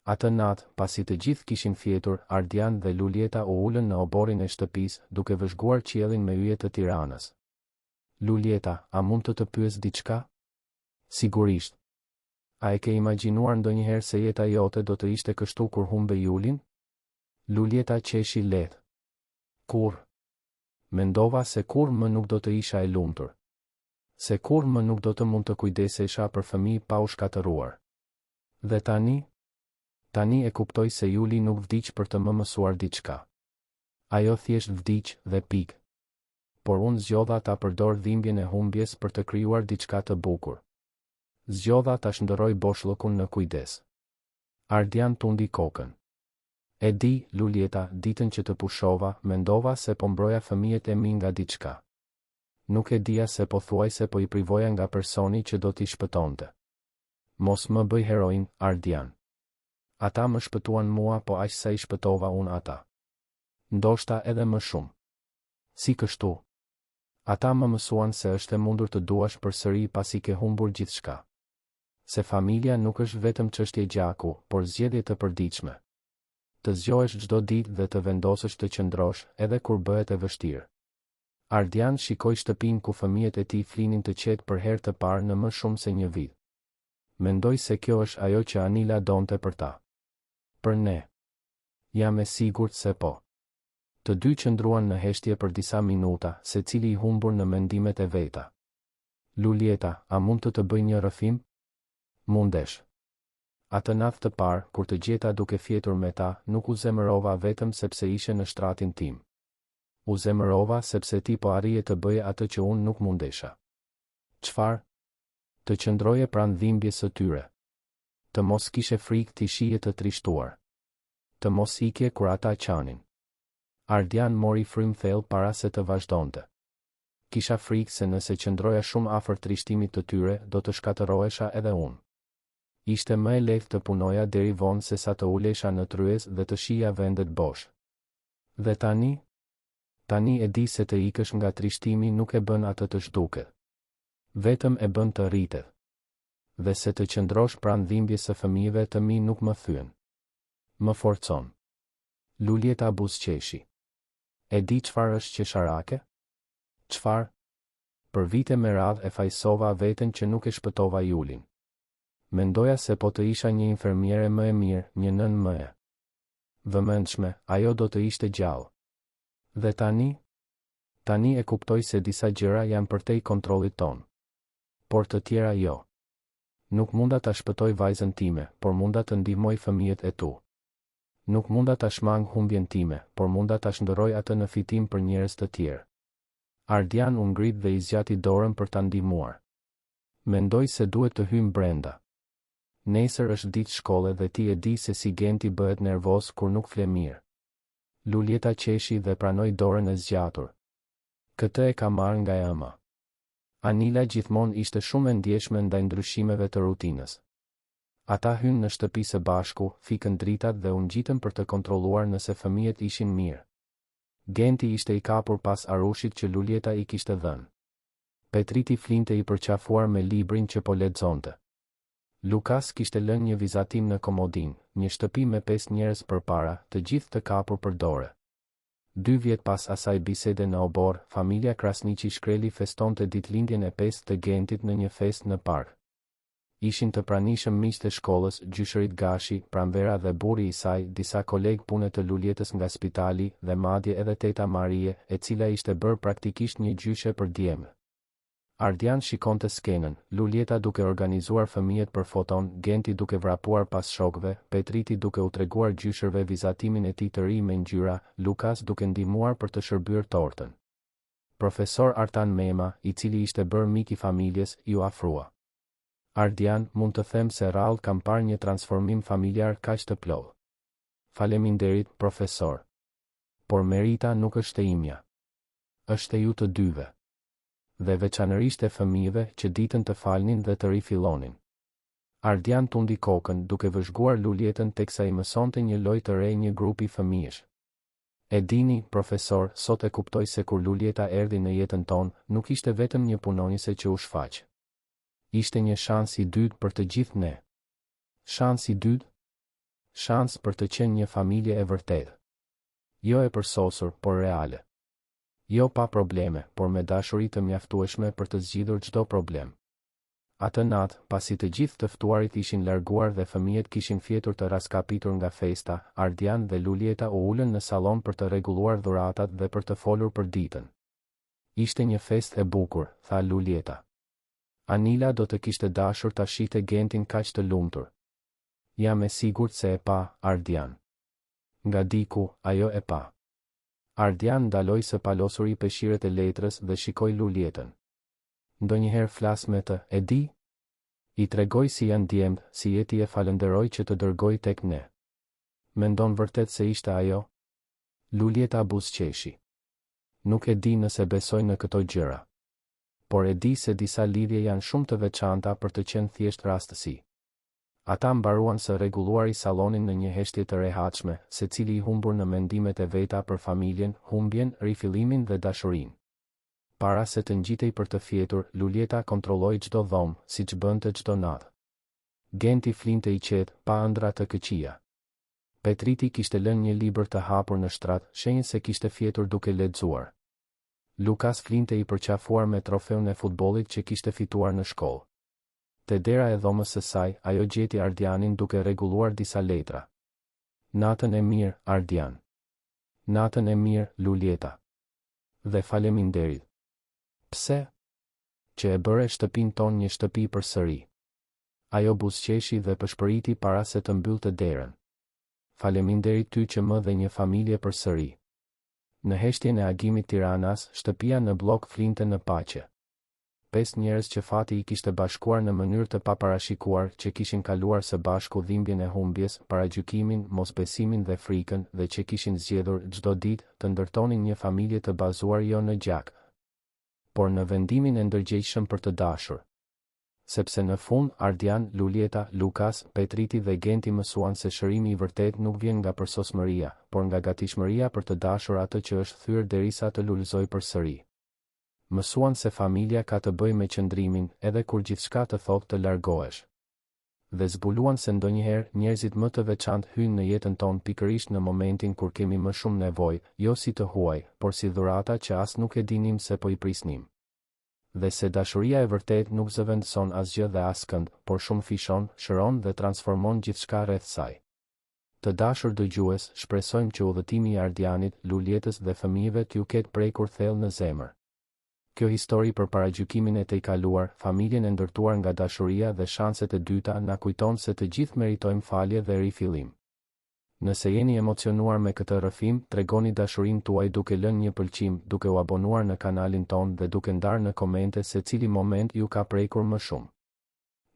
Atë natë, pasi të gjithë kishin fjetur, Ardian dhe Lulieta u ulën në oborin e shtëpisë, duke vëzhguar qiellin me yje të Tiranës. Lulieta, a mund të pyes diçka? Sigurisht. A e ke imagjinuar ndonjëherë se jeta jote do të ishte kështu kur humbe Julin? Lulieta qeshi lehtë. Kur? Mendova se kur më nuk do të isha e lumtur. Se kur më nuk do të mund të kujdesesha për fëmijë pa u shkatëruar. Dhe tani? Tani e kuptoj se Juli nuk vdiq për të më mësuar diçka. Ajo thjesht vdiq dhe pikë. Por unë zgjodha ta përdor dhimbjen e humbjes për të krijuar diçka të bukur. Zgjodha ta shndërroj boshllëkun në kujdes. Ardian tundi kokën. E di, Lulieta, ditën që të pushova, mendova se po mbroja fëmijët e mi nga diçka. Nuk e dija se po thuajse po i privoja nga personi që do t'i shpëtonte. Mos më bëj heroin, Ardian. Ata më shpëtuan mua, po aq sa i shpëtova unë ata. Ndoshta edhe më shumë. Si kështu? Ata më mësuan se është e mundur të duash përsëri pasi ke humbur gjithçka. Se familja nuk është vetëm çështje gjaku, por zgjedhje të përditshme. Të zgjohesh çdo ditë dhe të vendosësh të qëndrosh, edhe kur bëhet e vështirë. Ardian shikoi shtëpinë ku fëmijët e tij flinin të qetë për herë të parë në më shumë se një vit. Mendoi se kjo është ajo që Anila donte për ta. Për ne. Jam e sigurt se po. Të dy qëndruan në heshtje për disa minuta, secili i humbur në mendimet e veta. Lulieta, a mund të bëj një rrëfim? Mundesh. Atë natë të parë, kur të gjeta duke fjetur me ta, nuk u zemërova vetëm sepse ishe në shtratin tim. U zemërova sepse ti po arrije të bëje atë që unë nuk mundesha. Çfarë? Të qëndroje pranë dhimbjes së tyre. Të mos kishe frikë ti shije të trishtuar. Të mos ikje kur ata qanin. Ardian mori frym thellë para se të vazhdonte. Kisha frikë se nëse qëndroja shumë afër trishtimit të tyre, do të shkatërohesha edhe unë. Ishte më e lehtë të punoja deri vonë se sa të ulesha në tryez dhe të shija vendet bosh. Dhe tani? Tani e di se të ikësh nga trishtimi nuk e bën atë të zhduket. Vetëm e bën të rritet. Dhe se të qëndrosh pranë dhimbjes së fëmijëve të mi nuk më thyen. Më forcon. Lulieta buzëqeshi. E di çfarë është qesharake? Çfarë? Për vite me radhë e fajsova veten që nuk e shpëtova Julin. Mendoja se po të isha një infermiere më e mirë, një nën më e vëmendshme, ajo do të ishte gjallë. Dhe tani? Tani e kuptoj se disa gjëra janë përtej kontrollit ton. Por të tjera jo. Nuk munda ta shpëtoj vajzën time, por munda të ndihmoj fëmijët e tu. Nuk munda ta shmang humbjen time, por munda ta shndërroj atë në fitim për njerëz të tjerë. Ardian u ngrit dhe i zgjati dorën për ta ndihmuar. Mendoj se duhet të hym brenda. Nesër është ditë shkolle dhe ti e di se si Genti bëhet nervoz kur nuk fle mirë. Lulieta qeshi dhe pranoi dorën e zgjatur. Këtë e ka marrë nga ema. Anila gjithmonë ishte shumë e ndjeshme ndaj ndryshimeve të rutinës. Ata hynë në shtëpi së bashku, fikën dritat dhe u ngjitën për të kontrolluar nëse fëmijët ishin mirë. Genti ishte i kapur pas arushit që Lulieta i kishte dhënë. Petriti flinte i përqafuar me librin që po lexonte. Lukas kishte lënë një vizatim në komodin, një shtëpi me 5 njerëz përpara, të gjithë të kapur për dore. 2 vjet pas asaj bisede në obor, familja Krasniqi shkreli festonte ditëlindjen e 5 të Gentit në një festë në park. Ishin të pranishëm miqtë e shkollës, gjyshërit Gashi, pranvera dhe burri i saj, disa kolegë pune të Lulietës nga spitali dhe madje edhe teta Marie, e cila ishte bërë praktikisht një gjyshe për djemë. Ardian shikonte skenën, Lulieta duke organizuar fëmijët për foton, Genti duke vrapuar pas shokëve, Petriti duke u treguar gjyshërve vizatimin e tij të ri me ngjyra, Lukas duke ndihmuar për të shërbyer tortën. Profesor Artan Mema, i cili ishte bërë mik i familjes, ju afrua. Ardian, mund të them se rrallë kam parë një transformim familjar kaq të plotë. Faleminderit, profesor. Por merita nuk është e imja. Është e ju të dyve. Dhe veçanërisht e fëmijëve që ditën të falnin dhe të rifillonin. Ardian tundi kokën duke vëzhguar Lulietën teksa i mësonte një lojë të re një grupi fëmijësh. E dini, profesor, sot e kuptoj se kur Lulieta erdhi në jetën tonë, nuk ishte vetëm një punonjëse që u shfaq. Ishte një shans i dytë për të gjithë ne. Shans i dytë? Shans për të qenë një familje e vërtetë. Jo e përsosur, por reale. Jo pa probleme, por me dashuri të mjaftueshme për të zgjidhur çdo problem. Atë natë, pasi të gjithë të ftuarit ishin larguar dhe fëmijët kishin fjetur të raskapitur nga festa, Ardian dhe Lulieta u ulën në sallon për të rregulluar dhuratat dhe për të folur për ditën. Ishte një festë e bukur, tha Lulieta. Anila do të kishte dashur ta shihte Gentin kaq të lumtur. Jam e sigurt se e pa, Ardian. Nga diku, ajo e pa. Ardian ndaloi së palosuri peshqiret e letrës dhe shikoi Lulietën. Ndonjëherë flas me të, e di? I tregoj si janë djemt, si jeti e falenderoj që të dërgoj tek ne. Mendon vërtet se ishte ajo? Lulieta buzëqeshi. Nuk e di nëse besoj në këto gjëra. Por e di se disa lidhje janë shumë të veçanta për të qenë thjesht rastësi. Ata mbaruan së rregulluari sallonin në një heshtje të rehatshme, secili i humbur në mendimet e veta për familjen, humbjen, rifillimin dhe dashurinë. Para se të ngjitej për të fjetur, Lulieta kontrolloi çdo dhomë, siç bënte çdo natë. Genti flinte I qetë, pa ëndra të këqija. Petriti kishte lënë një libër të hapur në shtrat, shenjë se kishte fjetur duke lexuar. Lukas flinte I përqafuar me trofeun e futbollit që kishte fituar në shkollë. Te dera e dhomës së saj, ajo gjeti Ardianin duke rregulluar disa letra. Natën e mirë, Ardian. Natën e mirë, Lulieta. Dhe faleminderit. Pse? Që e bëre shtëpinë tonë një shtëpi përsëri. Ajo buzëqeshi dhe pëshpëriti para se të mbyllte derën. Faleminderit ty që më dhe një familje përsëri. Në heshtjen e agimit Tiranas, shtëpia në blok flinte në paqe. 5 njerëz që fati I kishte bashkuar në mënyrë të paparashikuar, që kishin kaluar së bashku dhimbjen e humbjes, paragjykimin, mosbesimin dhe frikën, dhe që kishin zgjedhur çdo ditë të ndërtonin një familje të bazuar jo në gjak, por në vendimin e ndërgjegjshëm për të dashur. Sepse në fund, Ardian, Lulieta, Lukas, Petriti dhe Genti mësuan se shërimi I vërtet nuk vjen nga përsosmëria, por nga gatishmëria për të dashur atë që është thyer derisa të lulëzojë përsëri. Mësuan se familja ka të bëjë me qëndrimin, edhe kur gjithçka të thotë të largohesh. Dhe zbuluan se ndonjëherë njerëzit më të veçantë hyjnë në jetën tonë pikërisht në momentin kur kemi më shumë nevojë, jo si të huaj, por si dhurata që as nuk e dinim se po I prisnim. Dhe se dashuria e vërtet nuk zëvendëson asgjë dhe askënd, por shumë fishon, shëron dhe transformon gjithçka rreth saj. Të dashur dëgjues, shpresojmë që udhëtimi I Ardianit, Lulietës dhe fëmijëve t'ju ketë prekur thellë në zemër. Kjo histori për paragjykimin e tejkaluar, familjen e ndërtuar nga dashuria dhe shanset e dyta na kujton se të gjithë meritojmë falje dhe rifillim. Nëse jeni emocionuar me këtë rrëfim, tregoni dashurinë tuaj duke lënë një pëlqim, duke u abonuar në kanalin ton dhe duke ndarë në komente se cili moment ju ka prekur më shumë.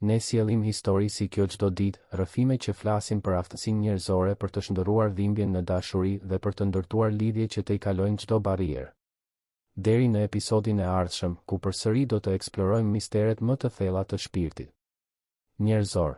Ne sjellim histori si kjo çdo ditë, rrëfime që flasin për aftësinë njerëzore për të shndërruar dhimbjen në dashuri dhe për të ndërtuar lidhje që tejkalojnë çdo barrierë. Deri në episodin e ardhshëm, ku përsëri do të eksplorojmë misteret më të thella të shpirtit njerëzor.